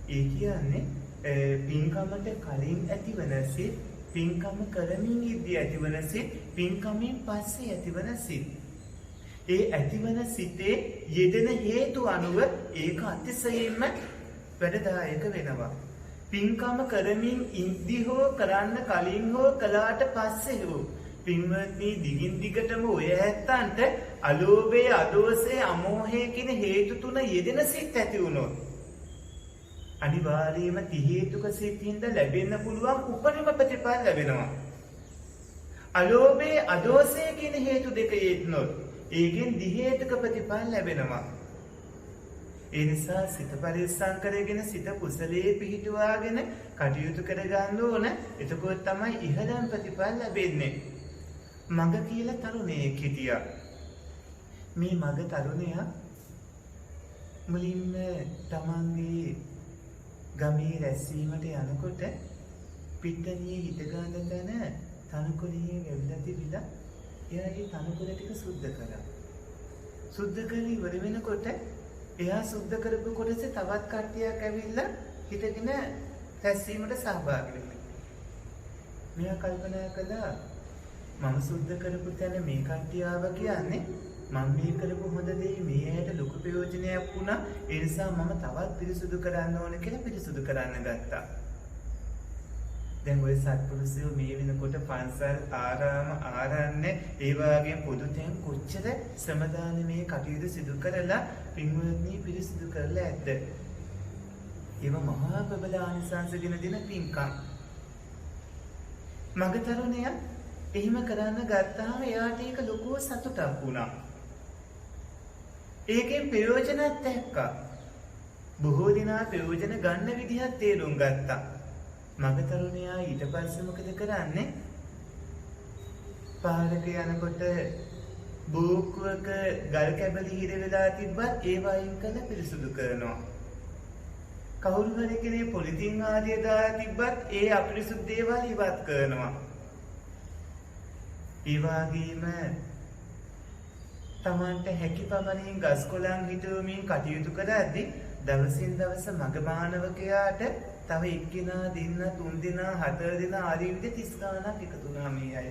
ඒ කියන්නේ පින්කමට කලින් ඇතිවන සිත්, පින්කම කරමින් ඉදී ඇතිවන සිත්, පින්කමෙන් පස්සේ ඇතිවන සිත්. ඒ ඇතිවන සිතේ යෙදෙන හේතු අනුව ඒක අතිශයින්ම වැඩදායක වෙනවා. පින්කම කරමින් ඉද්දි හෝ කරන්න කලින් හෝ කළාට පස්සේ හෝ පින්වත්නි දිගින් දිගටම ඔය ඇත්තන්ට අලෝභය, අදෝසය, අමෝහය කියන හේතු තුන යෙදෙන සිත් ඇති වුණොත් අනිවාර්යයෙන්ම ති හේතුක සිතින්ද ලැබෙන්න පුළුවන් උපරිම ප්‍රතිඵල ලැබෙනවා. අලෝභය, අදෝසය කියන හේතු දෙක යෙදුනොත් ඒකෙන් දි හේතුක ප්‍රතිඵල ලැබෙනවා. ඒ නිසා සිත පරිස්සම් කරගෙන සිත කුසලයේ පිහිටුවාගෙන කටයුතු කරගන්න ඕන. එතකොට තමයි ඉහළම ප්‍රතිඵල ලැබෙන්නේ. මග කියලා තරුණයෙක් හිටියා. මේ මග තරුණයා මුලින්ම තමන්ගේ ගමේ රැස්වීමට යනකොට පිට්ටනියේ හිටගන්න තැන තනකොළේ වැවිලා තිබිලා එයාගේ තනකොළ ටික සුද්ධ කළා. සුද්ධ කරලා ඉවර වෙනකොට එයා සුද්ධ කරපු කොටසේ තවත් කට්ටියක් ඇවිල්ලා හිටගෙන රැස්වීමට සහභාගී වෙනවා. මෙයා කල්පනා කළා මම සුද්ධ කරපු තැන මේ කට්ටිය ආවා කියන්නේ මම මේ කරපු හොඳ දේ මේ ඇයට ලොකු ප්‍රයෝජනයක් වුණා. ඒ නිසා මම තවත් පිරිසුදු කරන්න ඕන කියලා පිරිසුදු කරන්න ගත්තා. දැන් ඔය සත්පුරුෂයෝ මේ වෙනකොට පන්සල්, ආරාම, ආරණ්‍ය ඒ වගේම පොදු තැන් කොච්චර ශ්‍රමදානමේ කටයුතු සිදු කරලා පින්වත්නි පිරිසුදු කරලා ඇද්ද? ඒව මහා ප්‍රබල ආනිසංසගෙන දෙන පින්කම්. මගතරුණයා එහෙම කරන්න ගත්තාම එයාට ඒක ලොකු සතුටක් වුණා. ඒකෙන් ප්‍රයෝජනත් දැක්කා. බොහෝ දිනා ප්‍රයෝජන ගන්න විදිහක් තේරුම් ගත්තා. මගතරුණයා ඊට පස්සේ මොකද කරන්නේ? පාරක යනකොට බෝක්කුවක ගල් කැබලි හිර වෙලා තිබ්බත් ඒ වයින් කළ පිරිසුදු කරනවා. කවුරු හරි කෙනෙක් පොලිතින් ආදිය දාලා තිබ්බත් ඒ අපිරිසුදු දේවල් ඉවත් කරනවා. ඒ වගේම තමන්ට හැකි පමණින් ගස් කොළන් හිටවමින් කටයුතු කරද්දී දවසින් දවස මග මානවකයාට තව එක්කිනා දෙන්න 3 දිනා 4 දිනා ආදී විදිහට 30 ගණනක් එකතු වුණා මේ අය.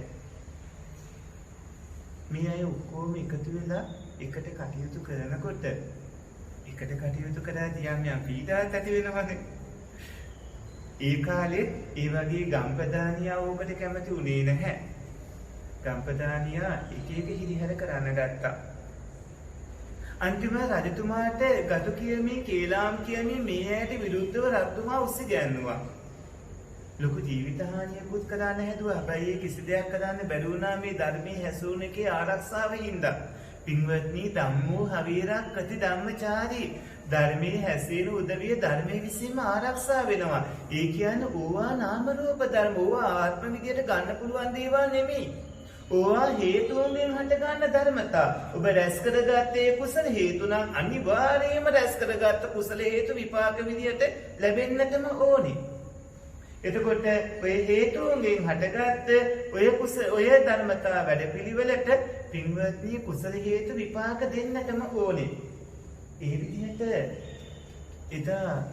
මේ අය ඔක්කොම එකතු වෙලා එකට කටයුතු කරනකොට එකට කටයුතු කරද්දී යම් පීඩාවක් ඇති වෙනවනේ. ඒ කාලෙත් ඒ වගේ ගම්පදානියා ඕකට කැමති උනේ නැහැ. ගම්පදානියා එක එක හිරිහැර කරන්න ගත්තා. අන්තිම රජතුමාට ගතු කියමින් කේලාම් කියමින් මේ ඇයට විරුද්ධව රජතුමා උස්සි ගැන්නුවා. ලොකු ජීවිත හානියකුත් කරන්න හැදුවා. හැබැයි කිසි දෙයක් කරන්න බැරි වුණා මේ ධර්මයේ හැසුරුන එකේ ආරක්ෂාව හින්දා. පින්වත්නි ධම්මෝ හවීරක් කති ධම්මචාරී. ධර්මයේ හැසිරෙන උදවිය ධර්මයේ විසින්ම ආරක්ෂා වෙනවා. ඒ කියන්නේ ඕවා නාම රූප ධර්ම. ඕවා ආත්ම විදියට ගන්න පුළුවන් දේවල් නෙමෙයි. ඕවා හේතුන්ගෙන් හට ගන්න ධර්මතා. ඔබ රැස් කරගත්තේ කුසල හේතු නම් අනිවාර්යයෙන්ම රැස් කරගත්ත කුසල හේතු විපාක විදියට ලැබෙන්නටම ඕනේ. එතකොට ඔය හේතුන්ගෙන් හටගත්ත ඔය ධර්මතා වැඩපිළිවෙලට පින්වත්නි කුසල හේතු විපාක දෙන්නටම ඕනේ. ඒ විදිහට එදා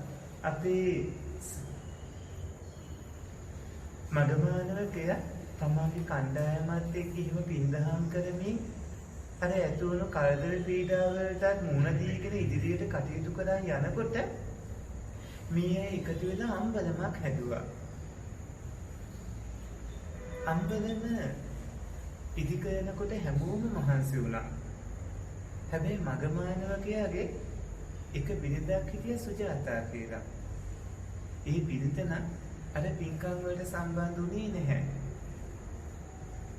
අපේ මගමානවකය තමන්ගේ කණ්ඩායමත් එක්ක එහෙම පින්දහම් කරමින් අර ඇතුණු කරදර පීඩාවලටත් මුහුණ දීගෙන ඉදිරියට කටයුතු කරන් යනකොට මේ එකතු වෙලා අම්බලමක් හැදුවා. අම්බලම ඉදි කරනකොට හැමෝම මහන්සි වුණා. හැබැයි මගමානවකයාගේ එක බිරිඳක් හිටිය සුජාතා කියලා. ඒ බිරිඳ නම් අර පින්කම් වලට සම්බන්ධ වුණේ නැහැ.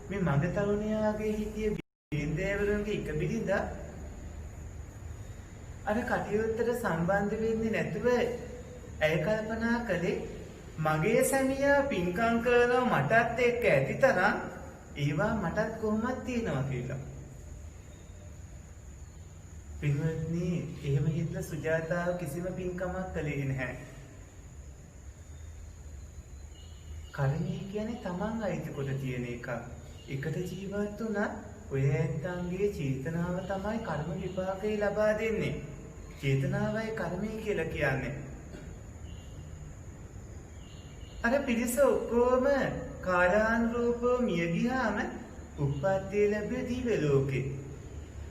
මේ මග තරුණයාගේ හිටිය බිරිඳවරුන්ගේ එක බිරිඳ අර කටයුත්තට සම්බන්ධ වෙන්නේ නැතුව ඇය කල්පනා කළේ මගේ සැමියා පින්කම් කරනවා මටත් එක්ක ඇතිතරම් ඒවා මටත් කොහොමද තියෙනවා කියලා. පින්වත්නි එහෙම හිතලා සුජාතාව කිසිම පින්කමක් කළේ නැහැ. කර්මය කියන්නේ තමන් අයිති කොට තියෙන එක. එකට ජීවත් වුණත් ඔය ඇත්තන්ගේ චේතනාව තමයි කර්ම විපාකේ ලබා දෙන්නේ. චේතනාවයි කර්මය කියලා කියන්නේ. අර පිරිස ඔක්කොම කාලානුරූපව මිය ගියාම උප්පත්තිය ලැබෙ දිව්‍ය ලෝකේ.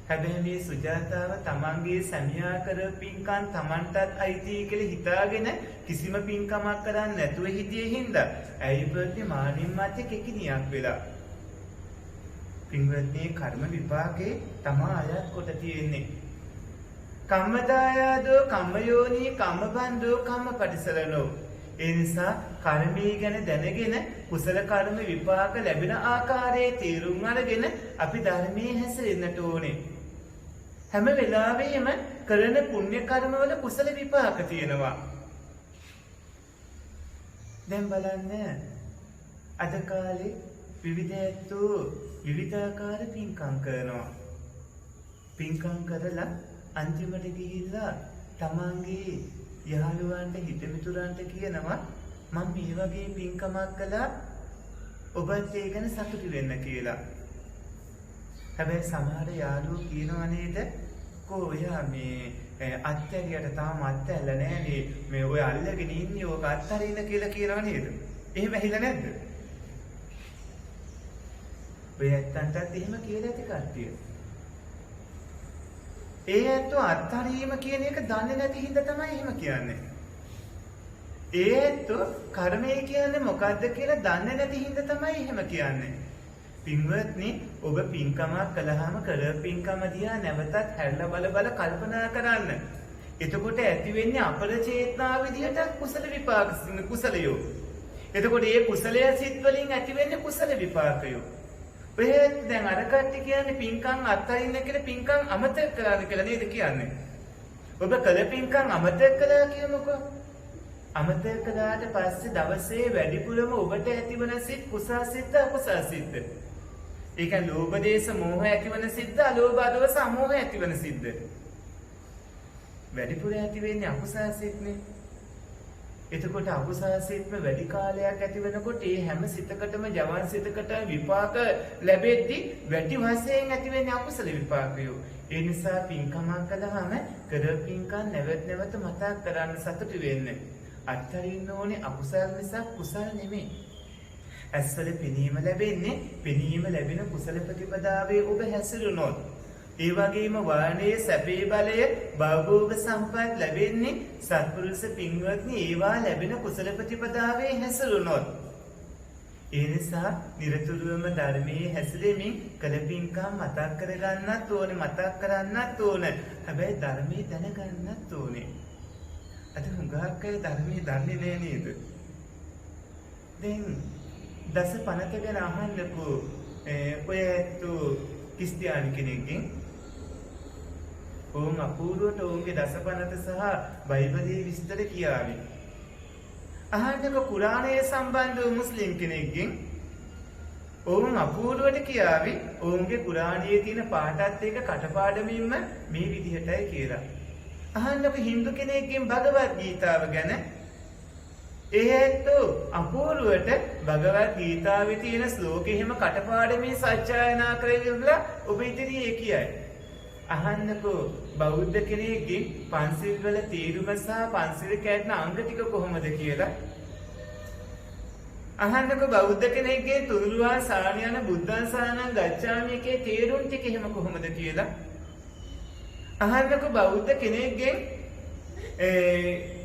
හැබැයි මේ සුජාතාව තමන්ගේ සැමියා කර පින්කම් තමන්ටත් අයිති කියලා හිතාගෙන කිසිම පින්කමක් කරන්නේ නැතුව හිටියේ හින්දා ඇයි ප්‍රති මානින් මැත්තේ කෙකිනියක් වෙලා. පින්වත්නි කර්ම විපාකේ තමා අයත් කොට තියෙන්නේ. කම්මදායදෝ කම්මයෝනි කම්මබන්ධෝ කම්මපටිසරණෝ. ඒ නිසා කර්මී ගැන දැනගෙන කුසල කර්ම විපාක ලැබෙන ආකාරයේ තීරුම් අරගෙන අපි ධර්මයේ හැසිරෙන්නට ඕනේ. හැම වෙලාවෙම කරන පුණ්‍ය කර්මවල කුසල විපාක තියෙනවා. දැන් බලන්න අද කාලේ විවිධ ඇත්තෝ විවිධාකාර පින්කම් කරනවා. පින්කම් කරලා අන්තිමට ගිහිල්ලා තමන්ගේ යහළුවන්ට හිතමිතුරන්ට කියනවා මම මේ වගේ පින්කමක් කළා ඔබත් ඒ ගැන සතුටු වෙන්න කියලා. හැබැයි සමහර යාළුවෝ කියනවා නේද කොහොයා මේ අත්‍යරියට තාම අත්‍යල්ල නැහැ මේ ඔය අල්ලගෙන ඉන්නේ ඔක අත්තරින්න කියලා කියනවා නේද? එහෙම ඇහිලා නැද්ද? ඔය ඇත්තන්ටත් එහෙම කියලා ඇති කට්ටිය. ඒ ඇත්තෝ අත්හරීම කියන එක දන්නේ නැති හින්දා තමයි එහෙම කියන්නේ. ඒ ඇත්තෝ කර්මය කියන්නේ මොකද්ද කියලා දන්නේ නැති හින්දා තමයි එහෙම කියන්නේ. පින්වත්නි ඔබ පින්කමක් කළාම කළ පින්කම දිහා නැවතත් හැරලා බල කල්පනා කරන්න. එතකොට ඇති වෙන්නේ අපරචේතනා විදියට කුසල විපාක කුසලයෝ. එතකොට මේ කුසලය සිත් වලින් ඇති වෙන්නේ කුසල විපාකයෝ. ඔය දැන් අර කට්ටිය කියන්නේ පින්කම් අත්හරින්න කියලා පින්කම් අමතක කරලා කියලා නේද කියන්නේ. ඔබ කළ පින්කම් අමතක කළා කියමුකෝ. අමතක කළාට පස්සේ දවසේ වැඩිපුරම ඔබට ඇතිවන සිත් කුසල සිත් අකුසල සිත්. ඒ කියන්නේ ලෝභ දේශ මොහ ඇතිවන සිත් අලෝභ දෝෂ අමෝහ ඇතිවන සිත්. වැඩිපුර ඇති වෙන්නේ අකුසල සිත්නේ. එතකොට අකුසල සිත්ම වැඩි කාලයක් ඇති වෙනකොට ඒ හැම සිතකටම ජවන් සිතකට විපාක ලැබෙද්දී වැඩි වශයෙන් ඇති වෙන්නේ අකුසල විපාකය. ඒ නිසා පින්කමක් කළාම කර පින්කම් නැවත මතක් කරන්න සතුටු වෙන්න. අත්හරින්න ඕනේ අකුසල නිසා කුසල නෙමෙයි. ඇස්වල පෙනීම ලැබෙන්නේ පෙනීම ලැබෙන කුසල ප්‍රතිපදාවේ ඔබ හැසිරුණොත්. ඒ වගේම වාණයේ සැපේ බලය භවෝග සම්පත් ලැබෙන්නේ සත්පුරුෂ පින්වත්නි ඒවා ලැබෙන කුසල ප්‍රතිපදාවේ හැසිරුණොත්. ඒ නිසා නිරතුරුවම ධර්මයේ හැසිරෙමින් කළ පින්කම් මතක් කරගන්නත් ඕනේ මතක් කරන්නත් ඕනේ. හැබැයි ධර්මයේ දැනගන්නත් ඕනේ. අද හුඟක් අය ධර්මයේ දන්නේ නෑ නේද? දැන් දස පනත ගැන අහන්නකෝ ඔය ක්‍රිස්තියානි කෙනෙක්ගෙන් ඔවුන් අපූර්වට ඔවුන්ගේ දසපනත සහ බයිබලයේ විස්තර කියාවි. අහන්නක කුරාණයේ සම්බන්ධව මුස්ලිම් කෙනෙක්ගෙන් ඔවුන් අපූර්වට කියාවි ඔවුන්ගේ කුරාණයේ තියෙන පාඩත් එක කටපාඩමින්ම මේ විදිහටයි කියලා. අහන්නක හින්දු කෙනෙක්ගෙන් භගවත් ගීතාව ගැන ඒත් අපූර්වට භගවත් ගීතාවේ තියෙන ශ්ලෝකෙ හිම කටපාඩමේ සත්‍යයනා කරලා ඔබ ඉදිරියේ කියයි. අහන්නකෝ බෞද්ධ කෙනෙක්ගෙන් පන්සිල් වල තීරුම සහ පන්සිල් කැඩෙන අංග ටික කොහොමද කියලා. අහන්නකෝ බෞද්ධ කෙනෙක්ගේ තුනුරුවන් සාරණ යන බුද්ධං සරණං ගච්ඡාමි එකේ තේරුම් ටික එහෙම කොහොමද කියලා. අහන්නකෝ බෞද්ධ කෙනෙක්ගෙන්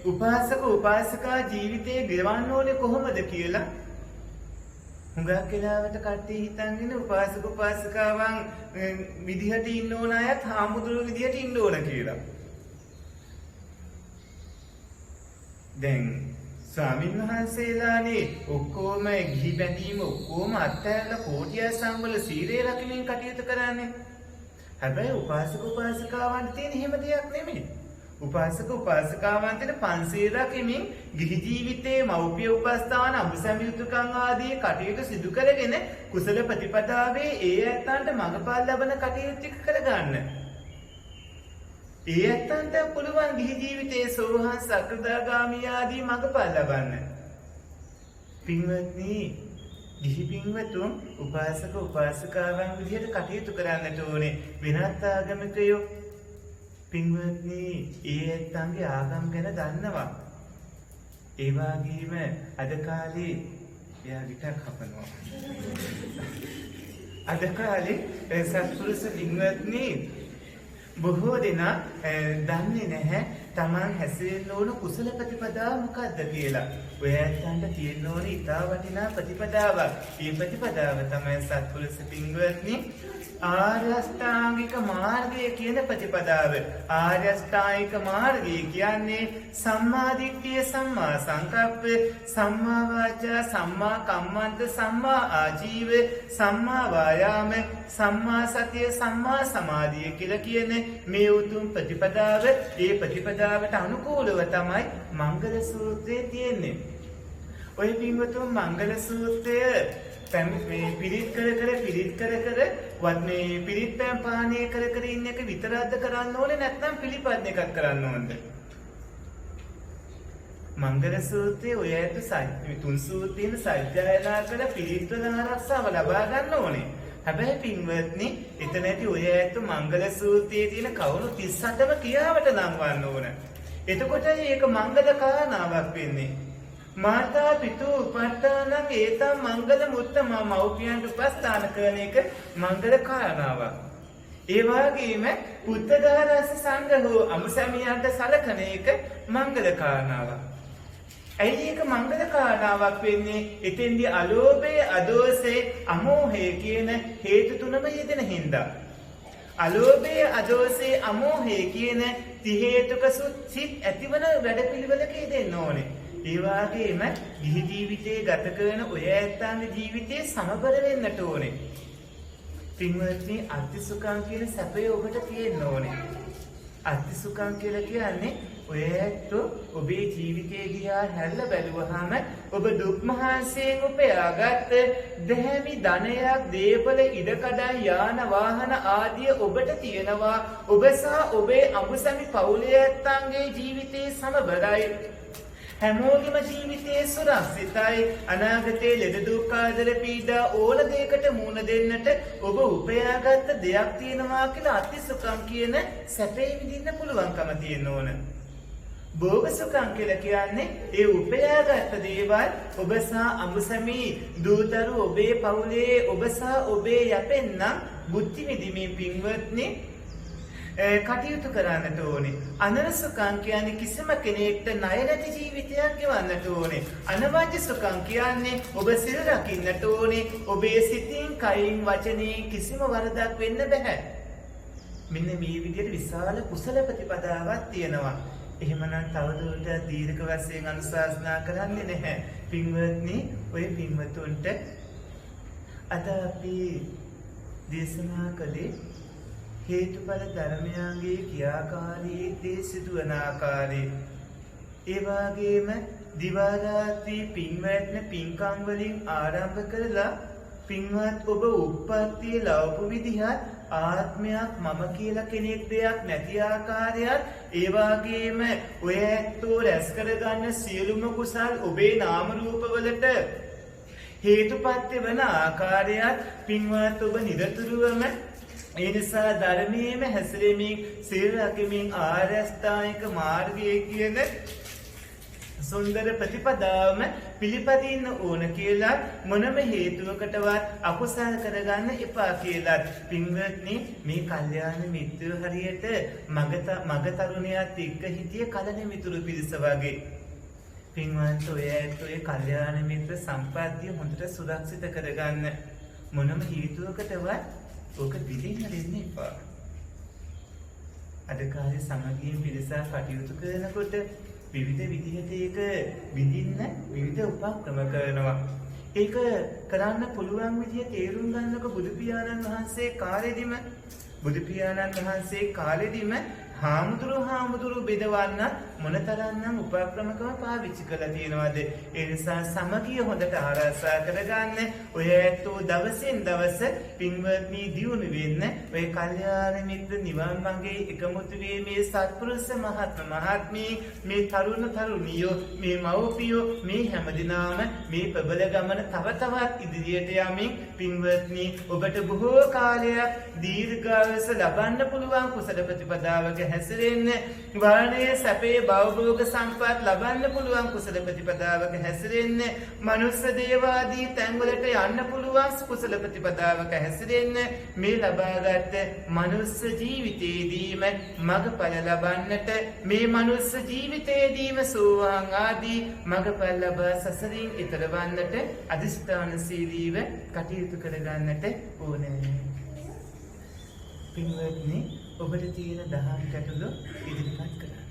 උපාසක උපාසිකා ජීවිතේ ගෙවන්න ඕනේ කොහොමද කියලා. හුඟක් වෙලාවට කට්ටිය හිතන්නේ උපාසක උපාසිකාවන් විදිහට ඉන්න ඕන අයත් හාමුදුරුවෝ විදිහට ඉන්න ඕන කියලා. දැන් ස්වාමීන් වහන්සේලානේ ඔක්කොම ගිහි බැඳීම ඔක්කොම අත්හැරලා කෝටිය සම්වල සීලය රකින්න කටයුතු කරන්නේ. හැබැයි උපාසක උපාසිකාවන්ට තියෙන එහෙම දෙයක් නෙමෙයි. උපාසක උපාසිකාවන්ට පන්සිල් රකිමින් ගිහි ජීවිතයේ මෞපිය උපස්ථාන අඹසැමි යුතුයකම් ආදී කටයුතු සිදු කරගෙන කුසල ප්‍රතිපදාවේ ඒ ඇත්තන්ට මඟපල් ලබන කටයුතු කරගන්න. ඒ ඇත්තන්ට පුළුවන් ගිහි ජීවිතයේ සෝහන් සකදාගාමී ආදී මඟපල් ලබන්න. පින්වත්නි, ගිහි පින්වතුන් උපාසක උපාසිකාවන් විදිහට කටයුතු කරන්නට ඕනේ. වෙනත් ආගමිකයෝ පින්වත්නි ඒ ඇත්තන්ගේ ආගම් ගැන දන්නවා. ඒ වගේම අද කාලේ එයා විතර කපනවා. අද කාලේ සත්පුරුෂ පින්වත්නි බොහෝ දෙනා දන්නේ නැහැ තමන් හැසිරෙන්න ඕන කුසල ප්‍රතිපදාව මොකක්ද කියලා. ඔය ඇත්තන්ට තියෙන්න ඕන ඉතා වටිනා ප්‍රතිපදාවක්. මේ ප්‍රතිපදාව තමයි සත්පුරුෂ පින්වත්නි ආර්ය අෂ්ටාංගික මාර්ගය කියන ප්‍රතිපදාව. ආර්ය අෂ්ටාංගික මාර්ගය කියන්නේ සම්මා දිට්ඨිය, සම්මා සංකප්ප, සම්මා වාචා, සම්මා කම්මන්ත, සම්මා ආජීව, සම්මා වායාම, සම්මා සතිය, සම්මා සමාධිය කියලා කියන මේ උතුම් ප්‍රතිපදාව. ඒ ප්‍රතිපදාවට අනුකූලව තමයි මංගල සූත්‍රයේ තියෙන්නේ. ඔය පින්වතුන් මංගල සූත්‍රය පිරිත් කර මේ පිරිත් පෑම් පානය කර ඉන්න එක විතරක්ද කරන්න ඕනේ, නැත්නම් පිළිපදින එකක් කරන්න ඕනද? මංගල සූත්‍රයේ ඔය ඇත්ත තුන් සූත්‍රයෙන් සජ්ජායනා කළ පිරිත් වල ආරක්ෂාව ලබා ගන්න ඕනේ. හැබැයි පින්වත්නි, එතන ඇති ඔය ඇත්ත මංගල සූත්‍රයේ තියෙන කවුණු 37ම කියාවට නම්වන්න ඕන. එතකොට මේක මංගල කාරණාවක් වෙන්නේ. මාතා පිතු උපට්ඨානං ඒතම් මංගල මුත්තම, මව්පියන්ට උපස්ථාන කරන එක මංගල කාරණාවක්. ඒ වගේම පුත්තදාරස සංඝහෝ අමුසැමියන්ට සලකන එක මංගල කාරණාවක්. ඇයි ඒක මංගල කාරණාවක් වෙන්නේ? එතෙන්දී අලෝභය, අදෝසය, අමෝහය කියන හේතු තුනම යෙදෙන හින්දා. අලෝභය, අදෝසය, අමෝහය කියන ති හේතුක සිත් ඇතිවන වැඩපිළිවෙලක යෙදෙන්න ඕනේ. ඒ වගේම ගිහි ජීවිතේ ගත කරන ඔය ඇත්තන්ගේ ජීවිතේ සමබර වෙන්නට ඕනේ. පින්වත්නි, අත්තිසුඛං කියන සැපය ඔබට තියෙන්න ඕනේ. අත්තිසුඛං කියලා කියන්නේ ඔය ඇත්තෝ ඔබේ ජීවිතේ දිහා හැරිලා බැලුවහම ඔබ දුක් මහන්සියෙන් උපයාගත් දැහැමි ධනයක්, දේපල, ඉඩකඩම්, යාන වාහන ආදිය ඔබට තියෙනවා. ඔබ සහ ඔබේ අඹසැමි පවුලේ ඇත්තන්ගේ ජීවිතේ සමබරයි. හැමෝගෙම ජීවිතයේ සුරක්ෂිතයි. අනාගතයේ ලෙඩ දුක් ආදර පීඩා ඕන දෙයකට මුහුණ දෙන්නට ඔබ උපයාගත්ත දෙයක් තියෙනවා කියලා අත්තිසුඛං කියන සැපේ විඳින්න පුළුවන්කම තියෙන්න ඕන. භෝග සුඛං කියලා කියන්නේ ඒ උපයාගත්ත දේවල් ඔබ සහ අඹසැමි දූතරු, ඔබේ පවුලේ ඔබ සහ ඔබේ යැපෙන්න බුද්ධි විදිමේ පින්වත්නි කටයුතු කරන්නට ඕනේ. අනර සුඛං කියන්නේ කිසිම කෙනෙක්ට ණය නැති ජීවිතයක් ගෙවන්නට ඕනේ. අනවජ්‍ය සුඛං කියන්නේ ඔබ සිල් රකින්නට ඕනේ. ඔබේ සිතින්, කයින්, වචනයෙන් කිසිම වරදක් වෙන්න බෑ. මෙන්න මේ විදිහට විශාල කුසල ප්‍රතිපදාවක් තියෙනවා. එහෙමනම් තවදුරටත් දීර්ඝ වශයෙන් අනුශාසනා කරන්නේ නැහැ. පින්වත්නි, ඔය පින්වතුන්ට අද අපි දේශනා කළේ හේතුඵල ධර්මයන්ගේ ක්‍රියාකාරීත්වයේ සිදුවන ආකාරය. ඒ වගේම දිවා රාත්‍රී පින්වත්න පින්කම් වලින් ආරම්භ කරලා පින්වත් ඔබ උප්පත්තිය ලැබපු විදිහත් ආත්මයක් මම කියලා කෙනෙක් දෙයක් නැති ආකාරයත් ඒ වගේම ඔය ඇත්තෝ රැස් කරගන්න සියලුම කුසල් ඔබේ නාම රූපවලට හේතුපත්‍ය වන ආකාරයත් පින්වත් ඔබ නිරතුරුවම ඒ නිසා ධර්මයේම හැසිරෙමින් සීල රැකීමෙන් ආර්ය අෂ්ටාංගික මාර්ගයේ කියන සුන්දර ප්‍රතිපදාවම පිළිපදින්න ඕන කියලා මොනම හේතුවකටවත් අකුසල කරගන්න එපා කියලා පින්වත්නි මේ කල්යාණ මිත්‍රය හරියට මග තරුණයාත් එක්ක හිටිය කලණ මිතුරු පිරිස වගේ පින්වත් ඔය කල්යාණ මිත්‍ර සම්පත්තිය හොඳට සුරක්ෂිත කරගන්න මොනම හේතුවකටවත් ඕක දිලින්න දෙන්න එපා. අද කාලේ සමගියෙන් පිරිසක් කටයුතු කරනකොට විවිධ විදිහට ඒක විඳින්න විවිධ උපක්‍රම කරනවා. ඒක කරන්න පුළුවන් විදිය තේරුම් ගන්නක බුදු පියාණන් වහන්සේ කාලෙදිම හාමුදුරු බෙදවන්න මොනතරම්නම් උපක්‍රමකම පාවිච්චි කරලා තියෙනවද? ඒ නිසා සමගිය හොඳට ආරක්ෂා කරගන්න. ඔය ඇත්තෝ දවසින් දවස පින්වත්නි දියුණු වෙන්න ඔය කල්යාණ මිත්‍ර නිවන් මාර්ගයේ එකමුතු වීමේ සත්පුරුෂ මහත්මී මේ තරුණ තරුණියෝ මේ මව්පියෝ මේ හැමදිනාම මේ ප්‍රබල ගමන තව තවත් ඉදිරියට යමින් පින්වත්නි ඔබට බොහෝ කාලයක් දීර්ඝායුෂ ලබන්න පුළුවන් කුසල ප්‍රතිපදාවක හැසිරෙන්න වර්ණයේ සැපේ භවභෝග සම්පත් ලබන්න පුළුවන් කුසල ප්‍රතිපදාවක හැසිරෙන්න මනුස්ස දේවාදී තැන්වලට යන්න පුළුවන් කුසල ප්‍රතිපදාවක හැසිරෙන්න මේ ලබාගත් මනුස්ස ජීවිතයේදීම මගඵල ලබන්නට මේ මනුස්ස ජීවිතයේදීම සෝවාන් ආදී මගඵල ලබා සසරින් ඈතර වන්නට අදිෂ්ඨානශීලීව කටයුතු කරගන්නට ඕනේ. පින්වත්නි ඔබට තියෙන දහම් ගැටලු ඉදිරිපත් කරන්න.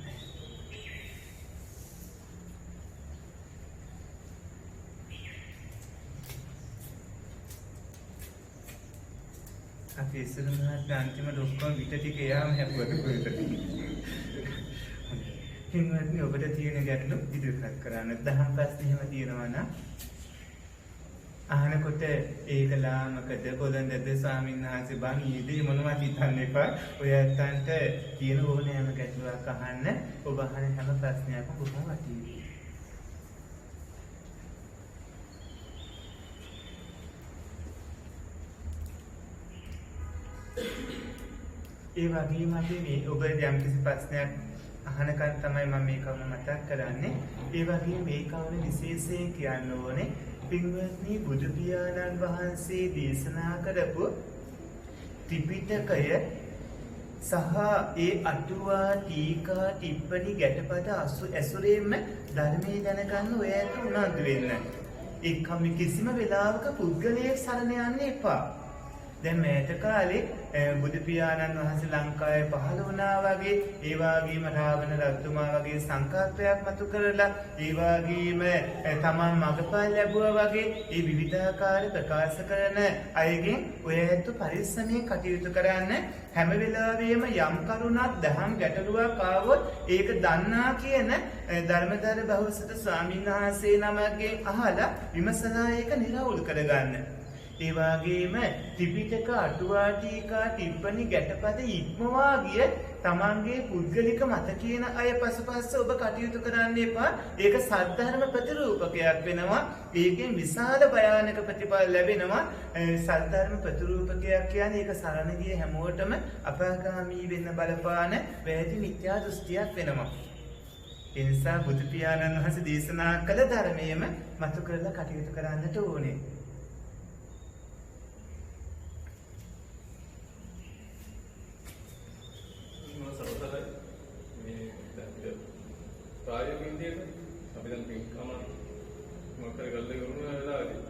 අපි ඉස්සරහට අන්තිමට ඔක්කොම විට ටික එයාම හැපුවද කොහෙද? පින්වත්නි ඔබට තියෙන ගැටලු ඉදිරිපත් කරන්න. දහම් ප්‍රශ්න එහෙම තියෙනවා නම් අහනකොට ඒක ලාමකද කොළඹද ස්වාමීන් වහන්සේ බන් ඊදී මොනවද හිතන්න එපා. ඔය ඇත්තන්ට කියන ඕනෑම ගැටලුවක් අහන්න. ඔබ අහන හැම ප්‍රශ්නයක්ම බොහොම වටිනවා. ඒ වගේම අපි මේ ඔබ යම්කිසි ප්‍රශ්නයක් අහනකන් තමයි මම මේ කවුන මතක් කරන්නේ. ඒ වගේම මේ කවුන විශේෂයෙන් කියන්න ඕනේ පින්වත්නි බුදු පියාණන් වහන්සේ දේශනා කරපු ත්‍රිපිටකය සහ ඒ අටුවා ටීකා ටිප්පණි ගැටපද ඇසුරෙන්ම ධර්මයේ දැනගන්න ඔය ඇත්ත උනන්දු වෙන්න. ඒකම කිසිම වෙලාවක පුද්ගලයෙක් සරණ යන්න එපා. දැන් මේත කාලේ බුදු පියාණන් වහන්සේ ලංකාවේ පහළ වුණා වගේ ඒ වගේම රාවණ රජතුමා වගේ සංකල්පයක් මතු කරලා ඒ වගේම තමන් මගපල් ලැබුවා වගේ ඒ විවිධාකාර ප්‍රකාශ කරන අයගෙන් ඔය ඇත්ත පරිස්සමෙන් කටයුතු කරන්න. හැම වෙලාවෙම යම් කරුණක් දහම් ගැටලුවක් ආවොත් ඒක දන්නා කියන ධර්මදර බහුසුත ස්වාමීන් වහන්සේ නමක්ගෙන් අහලා විමසලා ඒක නිරවුල් කරගන්න. ඒ වගේම ත්‍රිපිටක අටුවා ටීකා ටිප්පණි ගැටපද ඉක්මවා ගිය තමන්ගේ පුද්ගලික මත කියන අය පසුපස්ස ඔබ කටයුතු කරන්න එපා. ඒක සද්ධර්ම ප්‍රතිරූපකයක් වෙනවා. ඒකෙන් විශාල භයානක ප්‍රතිඵල ලැබෙනවා. සද්ධර්ම ප්‍රතිරූපකයක් කියන්නේ ඒක සරණ ගිය හැමෝටම අපාගාමී වෙන්න බලපාන වැරදි මිත්‍යා දෘෂ්ටියක් වෙනවා. ඒ නිසා බුදු පියාණන් වහන්සේ දේශනා කළ ධර්මයේම මතු කරලා කටයුතු කරන්නට ඕනේ. ප්‍රායෝගික විදියට අපි දැන් පින්කම මොකක්ද කරලා ඉවර වෙලාවදී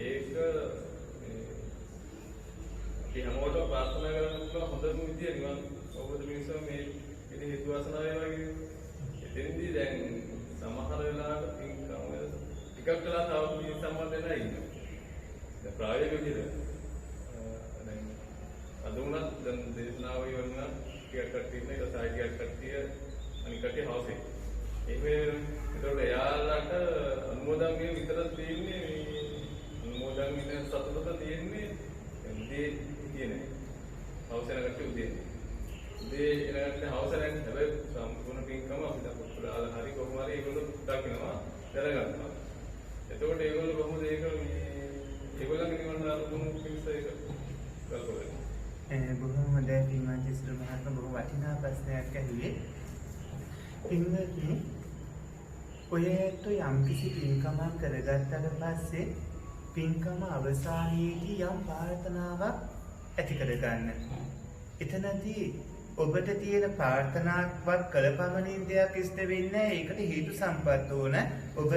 ඒක අපි හැමෝටම ප්‍රාර්ථනා කරන්න පුළුවන් හොඳම විදිය නිවන් අවබෝධ මිනිස්සු මේ ඉතින් හේතු වාසනා වේවා කියන්නේ. එතෙන්දී දැන් සමහර වෙලාවට පින්කම ටිකක් කළා තව මේ සම්බන්ධ වෙලා ඉන්නවා. දැන් ප්‍රායෝගික විදියට දැන් අද උනත් දැන් දේශනාව ඉවරනා ටිකක් කට්ටිය ඉන්න ඊට සායිකයක් කට්ටිය අනික කට්ටිය හවුස් එකේ ඒකෝට යාලට අනුමෝදන්ගේ විතරක් තියෙන්නේ මේ අනුමෝදන් විතර සතුටට තියෙන්නේ මේ තියෙන්නේ හවුස් එකකට උදේ. උදේ එනකට හවුස් එකෙන් හැබැයි සම්පූර්ණ පින්කම අපිට පුරාලා හරි කොහොම හරි ඒගොල්ලෝ දකිනවා දැනගන්නවා. එතකොට ඒගොල්ලෝ කොහොමද ඒක ඒගොල්ලන්ගේ නිවන අරමුණු පිණිස ඒක කල්පනා බොහොම හොඳයි පින්වත් සිසු මහත්ම බොහොම වටිනා ප්‍රශ්නයක් ඇහුවේ. පින්වත්නි ඔයත් යම්කිසි පින්කමක් කරගත්තට පස්සේ පින්කම අවසානයේදී යම් ප්‍රාර්ථනාවක් ඇති කරගන්න. එතනදී ඔබට තියෙන ප්‍රාර්ථනාවක් කළපමණින් දෙයක් ඉෂ්ට වෙන්නේ ඒකට හේතු සම්පත් ඕන. ඔබ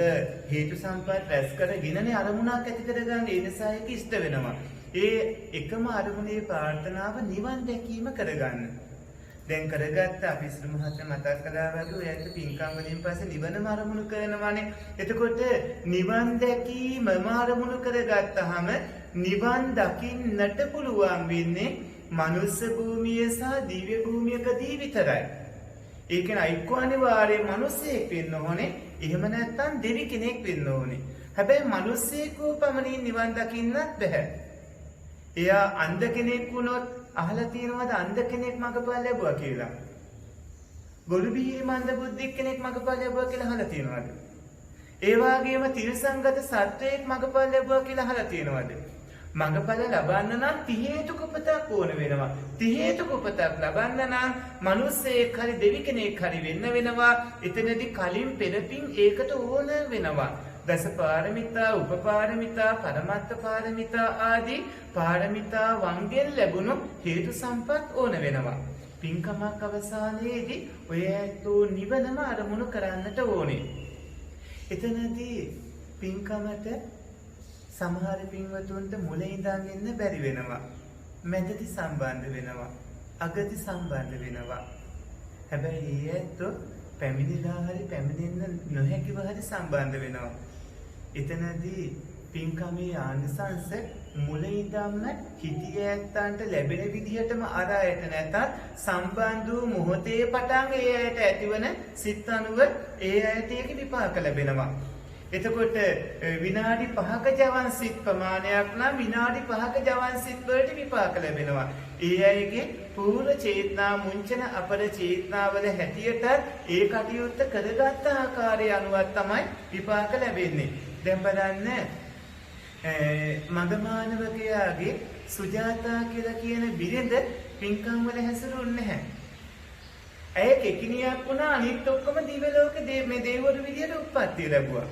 හේතු සම්පත් රැස් කරගෙනනේ අරමුණක් ඇති කරගන්න. ඒ නිසා ඒක ඉෂ්ට වෙනවා. ඒ එකම අරමුණේ ප්‍රාර්ථනාව නිවන් දැකීම කරගන්න. දැන් කරගත්ත අපි සිදු මහත්මයා මතක් කළා වගේ ඔයත් පින්කම් වලින් පස්සේ නිවනම අරමුණු කරනවානේ. එතකොට නිවන් දැකීමම අරමුණු කරගත්තාම නිවන් දකින්නට පුළුවන් වෙන්නේ මනුස්ස භූමිය සහ දිව්‍ය භූමියකදී විතරයි. ඒ කියන්නේ අයික්ක අනිවාර්යයෙන් මිනිසෙක් වෙන්න ඕනේ. එහෙම නැත්නම් දෙවි කෙනෙක් වෙන්න ඕනේ. හැබැයි මිනිස්සෙකෝ පමණින් නිවන් දකින්නත් බෑ. එයා අන්ධ කෙනෙක් වුණොත් අහලා තියෙනවද අන්ධ කෙනෙක් මඟපල් ලැබුවා කියලා? ගොළු බිහිම අන්ධ බුද්ධික කෙනෙක් මඟපල් ලැබුවා කියලා අහලා තියෙනවද? ඒ වගේම තිරසංගත සත්වයෙක් මඟපල් ලැබුවා කියලා අහලා තියෙනවද? මඟපල ලබන්න නම් 30 හේතුක උපතක් ඕන වෙනවා. 30 හේතුක උපතක් ලබන්න නම් මිනිස්සෙක් හරි දෙවි කෙනෙක් හරි වෙන්න වෙනවා. එතනදී කලින් පෙරපින් ඒකට ඕන වෙනවා. දස පාරමිතා, උපපාරමිතා, පරමත්ත පාරමිතා ආදී පාරමිතා වංගෙන් ලැබුණු හේතු සම්පත් ඕන වෙනවා. පින්කමක් අවසානයේදී ඔය ඇත්තෝ නිවනම අරමුණු කරන්නට ඕනේ. එතනදී පින්කමට සමහර පින්වතුන්ට මුල ඉඳන් එන්න බැරි වෙනවා. මැදටි සම්බන්ධ වෙනවා. අගටි සම්බන්ධ වෙනවා. හැබැයි ඒ ඇත්තෝ පැමිණිලා හරි පැමිණෙන්න නොහැකිව හරි සම්බන්ධ වෙනවා. එතනදී පින්කමේ ආනිසංස මුල ඉඳන්ම හිතිය ඇත්තන්ට ලැබෙන විදිහටම අර ඇයට නැතත් සම්බන්ධ වූ මොහොතේ පටන් ඒ ඇයට ඇතිවන සිත් අනුව ඒ ඇයට ඒක විපාක ලැබෙනවා. එතකොට විනාඩි 5ක ජවන් සිත් ප්‍රමාණයක් නම් විනාඩි 5ක ජවන් සිත් වලට විපාක ලැබෙනවා. ඒ අයගේ පූර්ව චේතනා මුංචන අපර චේතනාවල හැටියට ඒ කටයුත්ත කරගත් ආකාරය අනුව තමයි විපාක ලැබෙන්නේ. දැන් බලන්න මගමානවකයාගේ සුජාතා කියලා කියන බිරිඳ පින්කම් වල හැසිරුන්නේ නැහැ. ඇය කෙකිනියක් වුණා අනිත් ඔක්කොම දිව්‍ය ලෝකේ මේ දේවවරු විදියට උප්පත්තිය ලැබුවා.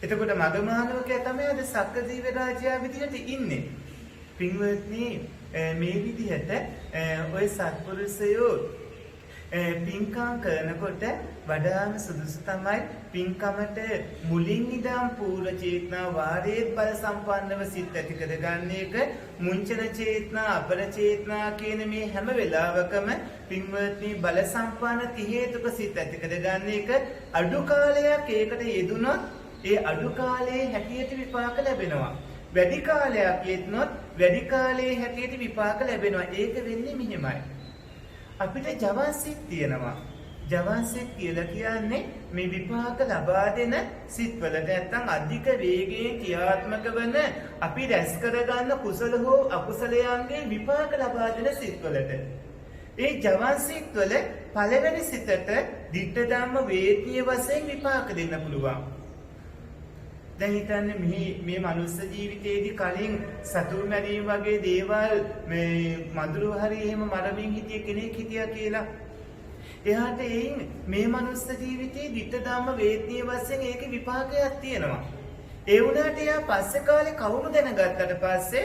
එතකොට මගමානවකයා තමයි අද සක්‍රදීව රාජයා විදිහට ඉන්නේ. පින්වත්නි මේ විදිහට ඔය සත්පුරුෂයෝ පින්කම් කරනකොට වඩාම සුදුසු තමයි පින්කමට මුලින් ඉඳන් පූර්ව චේතනා වාරයේ බල සම්පන්නව සිත් ඇති කරගන්න එක. මුංචන චේතනා අපර චේතනා කියන මේ හැම වෙලාවකම පින්වත්නි බල සම්පන්න 30 හේතුක සිත් ඇති කරගන්න එක. අඩු කාලයක් ඒකට යෙදුනොත් ඒ අඩු කාලයේ හැටියට විපාක ලැබෙනවා. වැඩි කාලයක් යෙදුනොත් වැඩි කාලයේ හැටියට විපාක ලැබෙනවා. ඒක වෙන්නේ මෙහෙමයි. අපිට ජවන් සිත් තියෙනවා. ජවන් සිත් කියලා කියන්නේ මේ විපාක ලබා දෙන සිත්වලට නැත්තම් අධික වේගයෙන් ක්‍රියාත්මක වන අපි රැස් කරගන්න කුසල හෝ අකුසලයන්ගේ විපාක ලබා දෙන සිත්වලට. ඒ ජවන් සිත්වල පළවෙනි සිතට ditta ධම්ම වේදීය වශයෙන් විපාක දෙන්න පුළුවන්. දැන් හිතන්න මේ මනුස්ස ජීවිතයේදී කලින් සතුන් මැරීම වගේ දේවල් මේ මඳුරු හරි එහෙම මරමින් හිටිය කෙනෙක් හිටියා කියලා. එයාට මේ මනුස්ස ජීවිතේ ditta ධම්ම වේදීය වශයෙන් ඒකේ විපාකයක් තියෙනවා. ඒ වුණාට එයා පස්සේ කාලේ කවුරු දැනගත්තට පස්සේ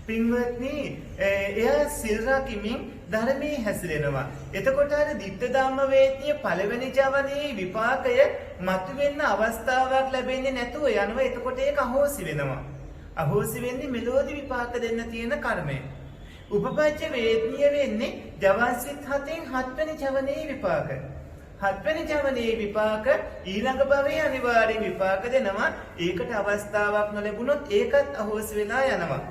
පින්වත්නි එයා සිල් රකිමින් ධර්මයේ හැසිරෙනවා. එතකොට අර ditta ධම්ම වේදීය පළවෙනි ජවනයේ විපාකය මතුවෙන්න අවස්ථාවක් ලැබෙන්නේ නැතුව යනවා. එතකොට ඒක අහෝසි වෙනවා. අහෝසි වෙන්නේ මෙලොවදී විපාක දෙන්න තියෙන කර්මය. උපපච්ච වේදීය වෙන්නේ ජවන් සිත් 7න් 7 වෙනි ජවනයේ විපාක. 7 වෙනි ජවනයේ විපාක ඊළඟ භවයේ අනිවාර්ය විපාක දෙනවා. ඒකට අවස්ථාවක් නොලැබුණොත් ඒකත් අහෝසි වෙලා යනවා.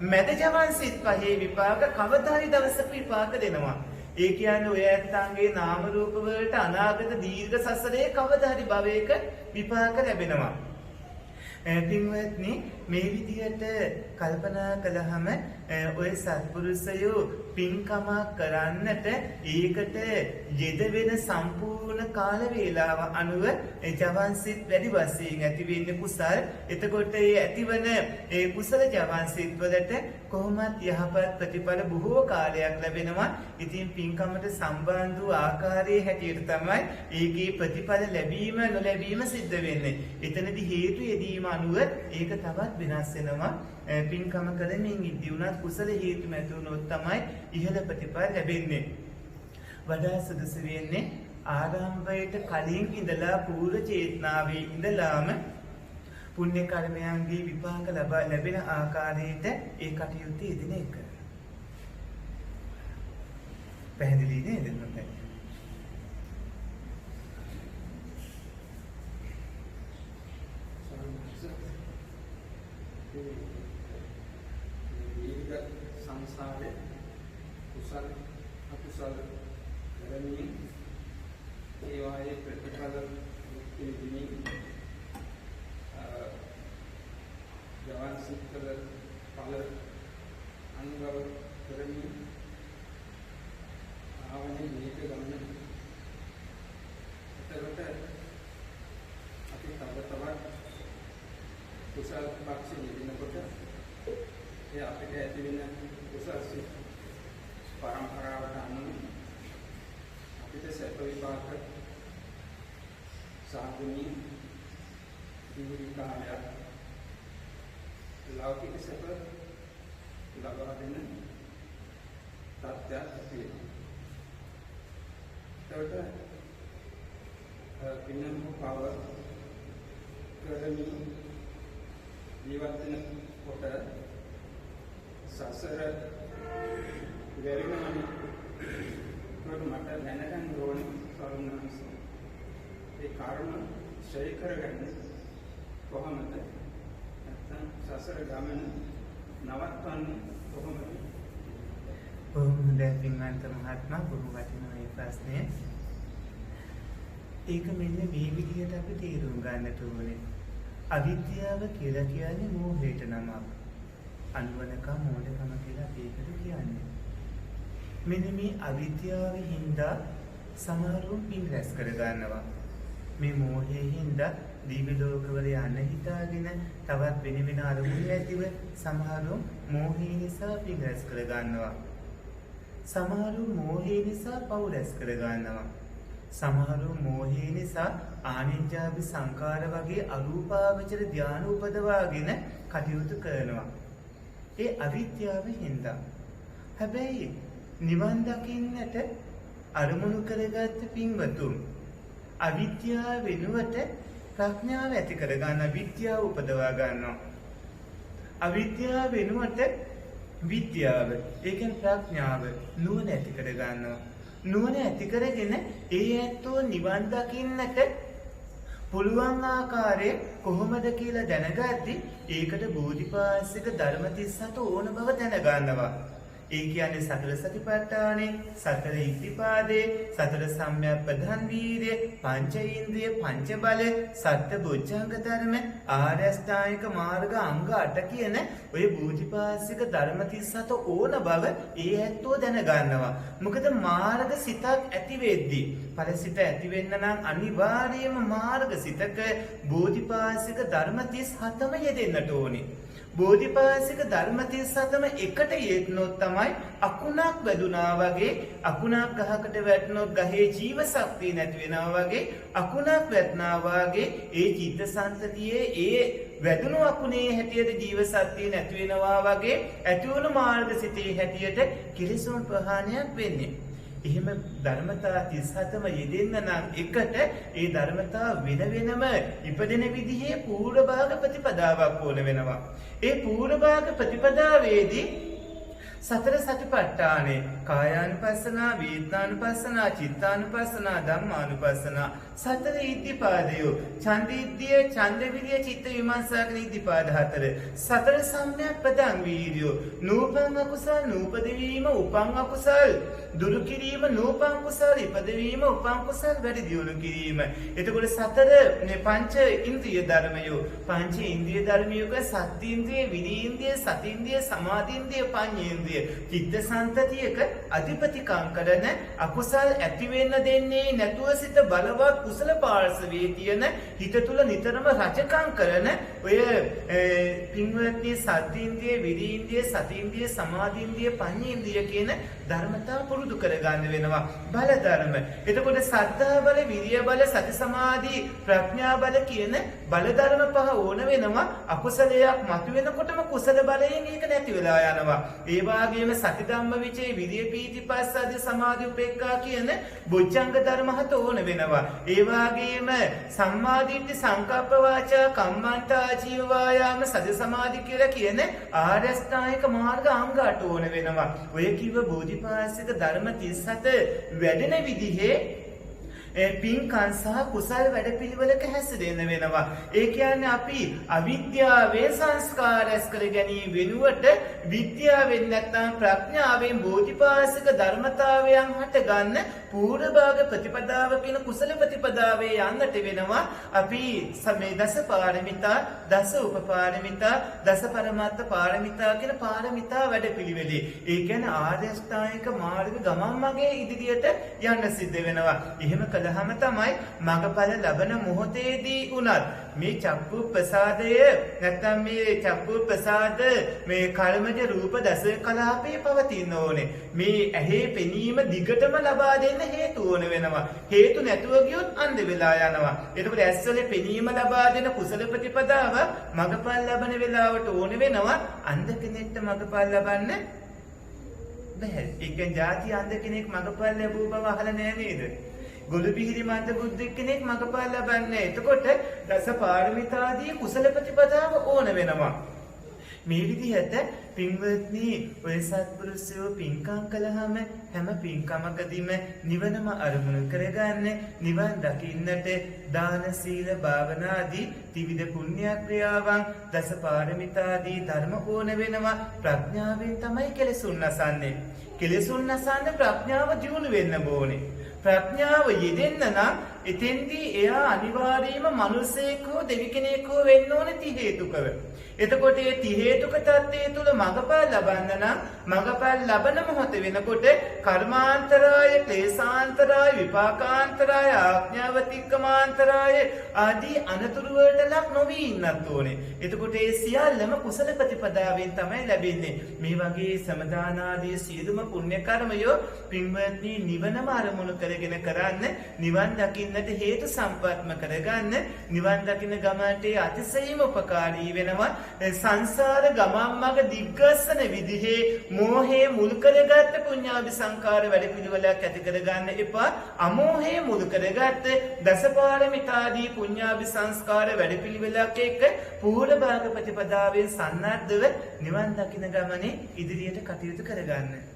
මැද ජවන් සිත් 5 විපාක කවදා හරි දවසක විපාක දෙනවා. ඒ කියන්නේ ඔය ඇත්තන්ගේ නාම රූප වලට අනාගත දීර්ඝ සසරේ කවදා හරි භවයක විපාක ලැබෙනවා. පින්වත්නි මේ විදිහට කල්පනා කළාම ඔය සත්පුරුෂයෝ පින්කම කරන්නට ඒකට යෙද වෙන සම්පූර්ණ කාල වේලාව අනුව ජවන්සිත වැඩි වශයෙන් ඇති වෙන්නේ කුසල්. එතකොට ඒ ඇතිවන ඒ කුසල ජවන්සිත වලට කොහොමත් යහපත් ප්‍රතිඵල බොහෝ කාලයක් ලැබෙනවා. ඉතින් පින්කමට සම්බන්ධ වූ ආකාරයේ හැටියට තමයි ඒකේ ප්‍රතිඵල ලැබීම නොලැබීම සිද්ධ වෙන්නේ. එතනදී හේතු යෙදීම අනුව ඒක තවත් වෙනස් වෙනවා. පින්කම කරමින් ඉදී උනත් කුසල හේතු මත උනොත් තමයි ඉහළ ප්‍රතිඵල ලැබෙන්නේ. වඩා සුදුසු වෙන්නේ ආරම්භයට කලින් ඉඳලා පූර්ව චේතනාවේ ඉඳලාම පුණ්‍ය කර්මයන්ගේ විපාක ලැබෙන ආකාරයට ඒ කටයුතු යෙදෙන එක. පැහැදිලි නේද මතයි? සංසාරේ කුසල අකුසල කරමින් ඒ වායේ ප්‍රතිඵල දෙමින් ජවන් සිත්තල ඵල අනුභව කරමින් ආවනේ මේක ගමන. එතකොට අපි තව තවත් කුසල පක්ෂේ යෙදෙනකොට ඒ අපිට ඇති වෙන කුසල සිත් පරම්පරාවට අනුව අපිට සැප විපාක සාධුනී දීර්ඝකාලයක් ලෞකික සැප ලබා දෙන තත්ත්වයක් ඇති වෙනවා. එතකොට පින්නම පව කරමින් ජීවත් වෙනකොට සසර වැරෙනවනේ. මට දැනගන්න ඕනේ කරුණාංශ. ඒ කාරණා ශේ කරගන්නේ කොහොමද? නැත්නම් සසර ගමන නවත්වන්නේ කොහොමද? දැන් පින්වන්ත මහත්මයා බොහෝ වටිනා මේ ප්‍රශ්නය. ඒක මෙන්න මේ විදිහට අපි තේරුම් ගන්නට ඕනේ. අවිද්‍යාව කියලා කියන්නේ මෝහයට නමක්. අනුවණකම මෝඩකම කියලා ඒකට කියන්නේ. මෙන්න මේ අවිද්‍යාවෙන් හින්දා සමහරුන් පින් රැස් කර ගන්නවා. මේ මෝහයෙන් හින්දා දිව්‍ය ලෝකවල යන්න හිතාගෙන තවත් වෙන වෙන අරමුණු ඇතිව සමහරුන් මෝහය නිසා පින් රැස් කර ගන්නවා. සමහරු මෝහය නිසා පව් රැස් කර ගන්නවා. සමහරු මෝහය නිසා ආනිජ්ජාභි සංකාර වගේ අරූපාවචර ධානය උපදවාගෙන කටයුතු කරනවා. ඒ අවිද්‍යාවෙන් හින්දා. හැබැයි නිවන් දකින්නට අරමුණු කරගත්ත පින්වතුන් අවිද්‍යාව වෙනුවට ප්‍රඥාව ඇති කර ගන්න විද්‍යාව උපදවා ගන්නවා. අවිද්‍යාව වෙනුවට විද්‍යාව, ඒ කියන්නේ ප්‍රඥාව නුවණ ඇති කර ගන්නවා. නුවණ ඇති කරගෙන ඒ ඇත්තෝ නිවන් දකින්නට පුළුවන් ආකාරය කොහොමද කියලා දැනගද්දි ඒකට බෝධිපාශික ධර්ම 37 ඕන බව දැනගන්නවා. ඒ කියන්නේ සතර සතිපට්ඨානේ, සතර ඉද්ධිපාදේ, සතර සම්‍යක් ප්‍රධාන වීර්ය, පංච ඉන්ද්‍රිය, පංච බල, සත්‍ය බොජ්ජංග ධර්ම, ආර්ය අෂ්ටාංගික මාර්ග අංග 8 කියන ඔය බෝධිපාශික ධර්ම 37 ඕන බව ඒ ඇත්තෝ දැනගන්නවා. මොකද මාර්ග සිතක් ඇති වෙද්දී, ඵලසිත ඇති වෙන්න නම් අනිවාර්යයෙන්ම මාර්ග සිතක බෝධිපාශික ධර්ම 37ම යෙදෙන්නට ඕනේ. බෝධිපාශික ධර්ම 37ම එකට යෙදෙනොත් තමයි අකුණක් වැදුනා වගේ, අකුණක් ගහකට වැටුනොත් ගහේ ජීව ශක්තිය නැති වෙනවා වගේ, අකුණක් වැටනා වගේ ඒ චිත්ත සංතතියේ ඒ වැදුණු අකුණේ හැටියට ජීව ශක්තිය නැති වෙනවා වගේ ඇතිවුණු මාර්ගසිතේ හැටියට කිලිසුන් ප්‍රහාණයක් වෙන්නේ. එහෙම ධර්මතා 37ම යෙදෙන්න නම් එකට ඒ ධර්මතා වෙන වෙනම ඉපදෙන විදිහේ පූර්ව භාග ප්‍රතිපදාවක් ඕන වෙනවා. ඒ පූර්ව භාග ප්‍රතිපදාවේදී සතර සතිපට්ඨානේ කායානුපස්සනා, වේදනානුපස්සනා, චිත්තානුපස්සනා, ධම්මානුපස්සනා සතර ඉද්ධිපාදයෝ ඡන්දිද්ධිය, ඡන්දවිරිය, චිත්ත විමර්ශන කියන ඉද්ධිපාද හතර. සතර සම්‍යක් ප්‍රදං වීර්යෝ නූපං අකුසල් නූපදවීම, උපං අකුසල් දුරු කිරීම, නූපං කුසල් ඉපදවීම, උපං කුසල් වැඩි දියුණු කිරීම. එතකොට සතර පංච ඉන්ද්‍රිය ධර්මයෝ, පංච ඉන්ද්‍රිය ධර්මයෝක සත්ත්‍ඉන්ද්‍රිය, විරීන්ද්‍රිය, සතින්ද්‍රිය, සමාධින්ද්‍රිය, පඤ්ඤේන්ද්‍රිය චිත්ත සංතතියක අධිපතිකම් කරන අකුසල් ඇති වෙන්න දෙන්නේ නැතුව සිත බලවත් කුසල පාර්ශවයේ තියෙන හිත තුල නිතරම රචකම් කරන ඔය පින්වත්නි සත්ත්‍ඉන්ද්‍රිය, විරීන්ද්‍රිය, සතින්ද්‍රිය, සමාධින්ද්‍රිය, පඤ්ඤේන්ද්‍රිය කියන ධර්මතා පුරුදු කරගන්න වෙනවා. බල ධර්ම. එතකොට සද්ධා බල, විරිය බල, සති සමාධි, ප්‍රඥා බල කියන බල ධර්ම පහ ඕන වෙනවා. අකුසලයක් මතුවෙනකොටම කුසල බලයෙන් ඒක නැති වෙලා යනවා. ඒ වගේම සති ධම්ම විචේ, විරිය පීති පස්සද්ධි සමාධි උපේක්ඛා කියන බොජ්ජංග ධර්ම හත ඕන වෙනවා. ඒ වගේම සම්මාදිට්ඨි, සංකප්ප වාචා, කම්මන්ත ආජීව වායාම, සති සමාධි කියලා කියන ආර්ය අෂ්ටාංගික මාර්ග අංග 8 ඕන වෙනවා. ඔය කිව්ව බෝධිපාක්ෂික ධර්ම 37 වැඩෙන විදිහේ පින්කම් සහ කුසල වැඩපිළිවෙලක හැසිරෙන්න වෙනවා. ඒ කියන්නේ අපි අවිද්‍යාවෙන් සංස්කාර ඇස් කර ගැනීම වෙනුවට විද්‍යාවෙන් නැත්නම් ප්‍රඥාවෙන් බෝධිපාක්ෂික ධර්මතාවයන් හට ගන්න පූර්ව භාග ප්‍රතිපදාව කියන කුසල ප්‍රතිපදාවේ යන්නට වෙනවා. අපි සමේ දස පාරමිතා, දස උපපාරමිතා, දස පරමාර්ථ පාරමිතා කියන පාරමිතා වැඩපිළිවෙලේ. ඒ කියන්නේ ආර්ය අෂ්ටාංගික මාර්ග ගමන් මගේ ඉදිරියට යන්න සිද්ධ වෙනවා. එහෙම කළාම තමයි මඟඵල ලබන මොහොතේදී උනත් මේ චක්කු ප්‍රසාදය නැත්නම් මේ චක්කු ප්‍රසාද මේ කර්මජ රූප දස කලාපේ පවතින ඕනේ. මේ ඇහි පෙනීම දිගටම ලබා දෙන්න හේතු ඕන වෙනවා. හේතු නැතුව ගියොත් අන්ධ වෙලා යනවා. එතකොට ඇස්වල පෙනීම ලබා දෙන කුසල ප්‍රතිපදාව මඟඵල ලබන වෙලාවට ඕන වෙනවා. අන්ධ කෙනෙක්ට මඟඵල ලබන්න බැහැ. ඒක જાති අන්ධ කෙනෙක් මඟඵල ලැබුව බව අහලා නෑ නේද? ගොළු පිහිරි මන්ද බුද්ධ කෙනෙක් මඟඵල ලබන්නේ. එතකොට දස පාරමිතාදී කුසල ප්‍රතිපදාව ඕන වෙනවා. මේ විදිහට පින්වත්නි ඔය සත්පුරුෂයෝ පින්කම් කළාම හැම පින්කමකදීම නිවනම අරමුණු කරගන්න, නිවන් දකින්නට දාන, සීල, භාවනා ආදී ත්‍රිවිධ පුණ්‍ය ක්‍රියාවන්, දස පාරමිතාදී ධර්ම ඕන වෙනවා. ප්‍රඥාවෙන් තමයි කෙලෙසුන් නසන්නේ. කෙලෙසුන් නසන්න ප්‍රඥාව දියුණු වෙන්න ඕනේ. ප්‍රඥාව යෙදෙන්න නම් එතෙන්දී එයා අනිවාර්යයෙන්ම මිනිසෙක් හෝ දෙවි කෙනෙක් හෝ වෙන්න ඕනේ ති හේතුකව. එතකොට මේ ති හේතුක තත්ත්වයේ තුල මඟපල් ලබන්න නම් මඟපල් ලබන මොහොත වෙනකොට කර්මාන්තරාය, ක්ලේශාන්තරාය, විපාකාන්තරාය, ආඥාවතික්කමාන්තරාය ආදී අනතුරු වලට ලක් නොවී ඉන්නත් ඕනේ. එතකොට මේ සියල්ලම කුසල ප්‍රතිපදාවෙන් තමයි ලැබෙන්නේ. මේ වගේ සමදානාදී සියලුම පුණ්‍ය කර්මයෝ පින්වත්නි නිවනම අරමුණු කරගෙන කරන්න, නිවන් දකින්නට හේතු සම්පත්ම කරගන්න, නිවන් දකින්න ගමනට අතිශයින්ම උපකාරී වෙනවා. සංසාර ගමන් මඟ දිග්ගස්සන විදිහේ මෝහේ මුල් කරගත්ත පුඤ්ඤාභි සංකාර වැඩ පිළිවෙලක් ඇති කරගන්න එපා. අමෝහේ මුල් කරගත්ත දසපාරමිතාදී පුඤ්ඤාභි සංස්කාර වැඩ පිළිවෙලක් එක්ක පූර්ණ භාග ප්‍රතිපදාවෙන් සන්නද්ධව නිවන් දකින්න ගමනේ ඉදිරියට කටයුතු කරගන්න.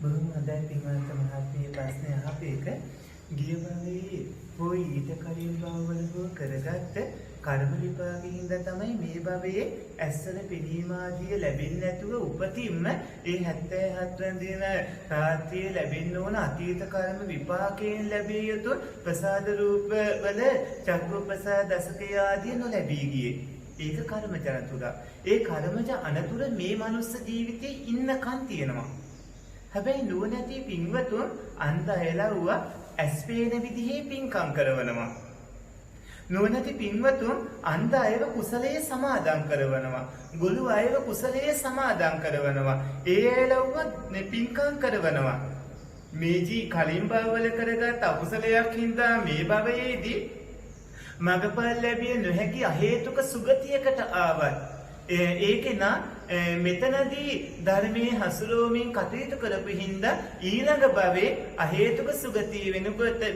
බොහොම හොඳයි පින්වන්ත මහත්මිය ප්‍රශ්නය අහපේක. ගිය භවයේ හෝ ඊට කලින් භවවල හෝ කරගත්ත කර්ම විපාකෙහිඳ තමයි මේ භවයේ ඇස්වල පෙනීම ආදිය ලැබෙන්නේ නැතුව උපතින්ම ඒ 77 වෙනි දින රාත්‍රියේ ලැබෙන්න ඕන අතීත කර්ම විපාකයෙන් ලැබිය යුතු ප්‍රසාද රූප වල චක්කු ප්‍රසාද දසකය ආදිය නොලැබී ගියේ. ඒක කර්මජ අනතුර. ඒ කර්මජ අනතුර මේ මනුස්ස ජීවිතේ ඉන්නකන් තියෙනවා. හැබැයි නුවණැති පින්වතුන් අන්ධයලව්ව ඇස් පේන විදිහේ පින්කම් කරනවා. නුවණැති පින්වතුන් අන්ධ අයව කුසලයේ සමාදන් කරනවා. ගොළු අයව කුසලයේ සමාදන් කරනවා. ඒ අයලව්ව පින්කම් කරනවා. මේ කලින් භවවල කරගත් අකුසලයක් හින්දා මේ භවයේදී මගපල් ලැබිය නොහැකි අහේතුක සුගතියකට ආවත් ඒකෙනා මෙතනදී ධර්මයේ හසුරුවමින් කටයුතු කරපු හින්දා ඊළඟ භවයේ අහේතුක සුගතිය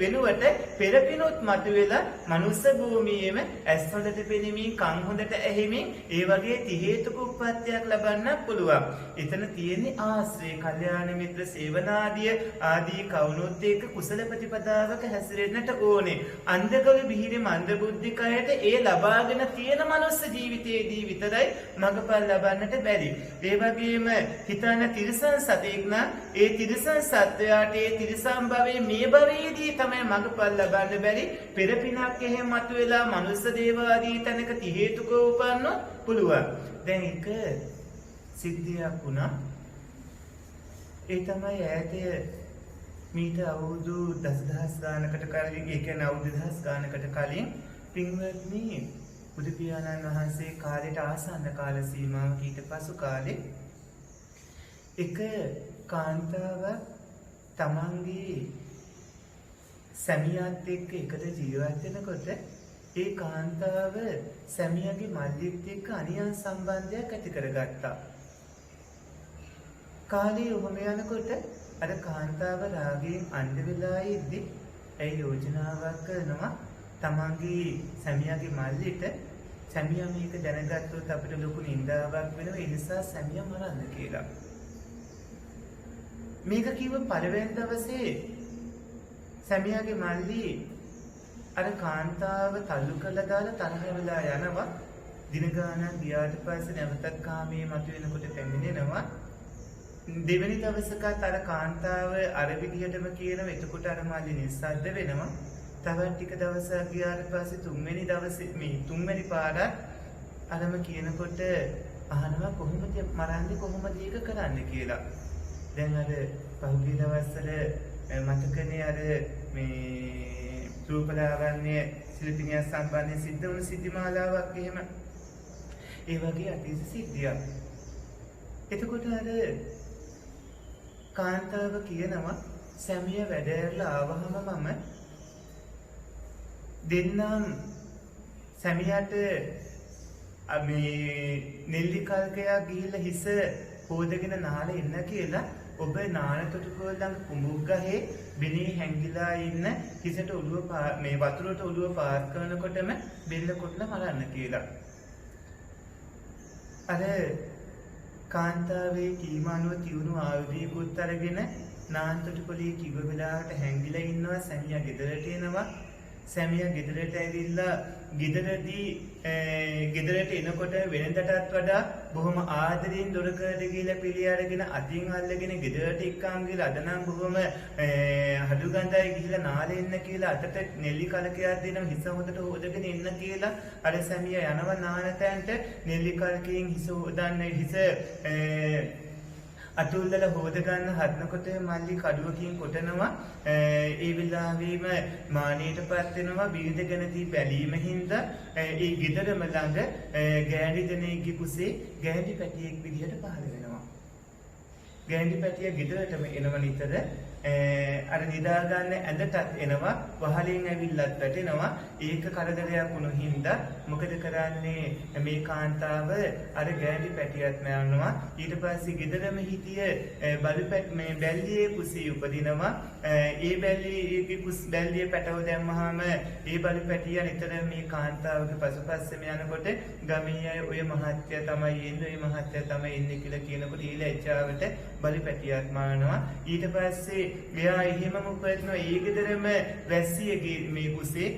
වෙනුවට පෙරපිනුත් මතුවෙලා මනුස්ස භූමියේම ඇස් හොඳට පෙනෙමින් කන් හොඳට ඇහිමින් ඒ වගේ ති හේතුක උප්පත්තියක් ලබන්න පුළුවන්. එතන තියෙන්නේ ආශ්‍රේ, කල්යාණ මිත්‍ර සේවනාදිය ආදී කවුනොත් එක්ක කුසල ප්‍රතිපදාවක හැසිරෙන්නට ඕනේ. අන්ධගල බිහිරි මන්ද බුද්ධිකයට ඒ ලබාගෙන තියෙන මනුස්ස ජීවිතයේදී විතරයි මගපල් ලබන්නට බැරි. ඒ වගේම හිතන තිරිසන් සතෙක් නම් ඒ තිරිසන් සත්වයාට ඒ තිරිසන් භවයේ මේ භවයේදී තමයි මගපල් ලබන්න බැරි. පෙර පිනක් එහෙම මතුවෙලා මනුස්ස දේව ආදී තැනක ති හේතුක උපන්නොත් පුළුවන්. දැන් එක සිද්ධියක් වුණා. ඒ තමයි ඈතේ මීට අවුරුදු දසදහස් ගානකට කලින්, ඒ කියන්නේ අවුරුදු දහස් ගානකට කලින් පින්වත්නි බුදු පියාණන් වහන්සේ කාලයට ආසන්න කාල සීමාවක ඊට පසු කාලේ එක කාන්තාවක් තමන්ගේ සැමියාත් එක්ක එකට ජීවත් වෙනකොට ඒ කාන්තාව සැමියාගේ මල්ලිත් එක්ක අනියම් සම්බන්ධයක් ඇති කරගත්තා. කාලේ ඔහොම යනකොට අර කාන්තාව රාගයෙන් අන්ධ වෙලා ඉද්දි ඒ යෝජනාවක් කරනවා තමන්ගේ සැමියාගේ මල්ලිට සැමියා මේක දැනගත්තොත් අපිට ලොකු නින්දාවක් වෙනවා, ඒ නිසා සැමියා මරන්න කියලා. මේක කිව්ව පළවෙනි දවසේ සැමියාගේ මල්ලි අර කාන්තාව තල්ලු කරලා දාලා තරහ වෙලා යනවා. දින ගානක් ගියාට පස්සේ නැවතත් කාමයේ මතුවෙනකොට පැමිණෙනවා. දෙවෙනි දවසකත් අර කාන්තාව අර විදිහටම කියනවා. එතකොට අර මල්ලි නිස්සද්ද වෙනවා. තවත් ටික දවසක් ගියාට පස්සේ තුන්වෙනි දවසේ මේ තුන්වෙනි පාරත් අරම කියනකොට අහනවා කොහොමද මරන්නේ, කොහොමද ඒක කරන්නේ කියලා. දැන් අර පහුගිය දවස්වල මතකනේ අර මේ රූපලාවන්‍ය ශිල්පිනිය සම්බන්ධයෙන් සිද්ධ වුණු සිද්ධිමාලාවක් එහෙම. ඒ වගේ අතීත සිද්ධියක්. එතකොට අර කාන්තාව කියනවා සැමියා වැඩ ඇරලා ආවහම මම දෙන්නම් සැමියාට මේ නෙල්ලි කල්කයක් ගිහිල්ලා හිස හොදගෙන නාලා ඉන්න කියලා ඔබ නානතොටුපොළ ළඟ කුඹුක් ගහේ බිනේ හැංගිලා ඉන්න හිසට ඔළුව මේ වතුරට ඔළුව පාත් කරනකොටම බෙල්ල කොටලා මරන්න කියලා. අර කාන්තාවේ කීමානුව තියුණු ආයුධයකුත් අරගෙන නානතොටුපොළේ කිව්ව වෙලාවට හැංගිලා ඉන්නවා. සැමියා ගෙදරට එනවා. සැමියා ගෙදරට ඇවිල්ලා ගෙදරට එනකොට වෙනදටත් වඩා බොහොම ආදරෙන් දොරකඩ ගිහලා පිළි අරගෙන අතින් අල්ලගෙන ගෙදරට එක්කන් ගිහලා අද නම් බොහොම හඩු ගඳයි ගිහලා නාලේ ඉන්න කියලා අතට නෙල්ලි කලකයක් දෙනවා හිස හොදට හොදගෙන ඉන්න කියලා අර සැමියා යනවා නාන තැනට නෙල්ලි කලකයෙන් හිස හොදන්නේ හිස අතුල්ලල හොද ගන්න හදනකොට මල්ලි කඩුවකින් කොටනවා. ඒ වෙලාවෙම මානෙටපත් වෙනවා. බිරිඳගෙනදී බැලීම හින්දා ඒ ගෙදරම ළඟ ගෑණි දෙනෙක්ගේ කුසේ ගෑණි පැටියෙක් විදිහට පහළ වෙනවා. ගෑණි පැටිය ගෙදරටම එනවා නිතර. අර නිදා ගන්න ඇඳටත් එනවා. වහලෙන් ඇවිල්ලත් වැටෙනවා. ඒක කරදරයක් වුණු හින්දා මොකද කරන්නේ මේ කාන්තාව අර ගෑණි පැටියත් මරනවා. ඊට පස්සේ ගෙදරම හිටිය මේ බැල්ලියේ කුසී උපදිනවා. ඒ බැල්ලියේ පැටව දැම්මහම ඒ බලු පැටිය නිතර මේ කාන්තාවගේ පසුපස්සෙම යනකොට ගමේ අය ඔය මහත්තයා තමයි එන්නේ, ඔය මහත්තයා තමයි එන්නේ කියලා කියනකොට ඊළ එච්චාවට බලු පැටියත් මරනවා. ඊට පස්සේ එයා එහෙමම උපදිනවා. ඒ ගෙදරම වැස්සියගේ මේ කුසේ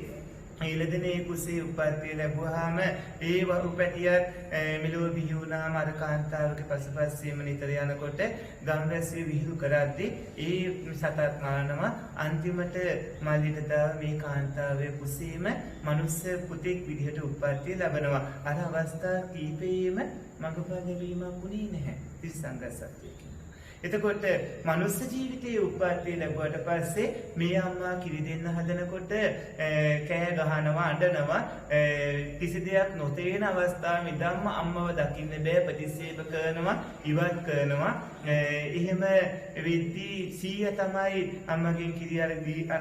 ඊළදෙනේ කුසේ උපත්ති ලැබුවාම ඒ වරුපැටියත් මෙලොව බිහි වුණාම අර කාන්තාවගේ පසුපස්සෙම නිතර යනකොට ගම්වැසිය විහිළු කරද්දී ඒ සතත් මරනවා. අන්තිමට මල්ලිට දාව මේ කාන්තාවේ කුසේම මනුස්ස පුතෙක් විදිහට උපත්ති ලැබෙනවා. අර අවස්ථා කීපෙම මඟපල් ලැබීමක් වුණේ නැහැ තිස්සංගත සත්‍යයෙන්. එතකොට මනුස්ස ජීවිතයේ උප්පත්තිය ලැබුවට පස්සේ මේ අම්මා කිරි දෙන්න හදනකොට කෑ ගහනවා අඬනවා කිසි දෙයක් නොතේන අවස්ථාවෙ ඉඳන්ම අම්මව දකින්න බෑ ප්‍රතික්ෂේප කරනවා ඉවත් කරනවා එහෙම වෙද්දී සීයා තමයි අම්මගෙන් කිරි අර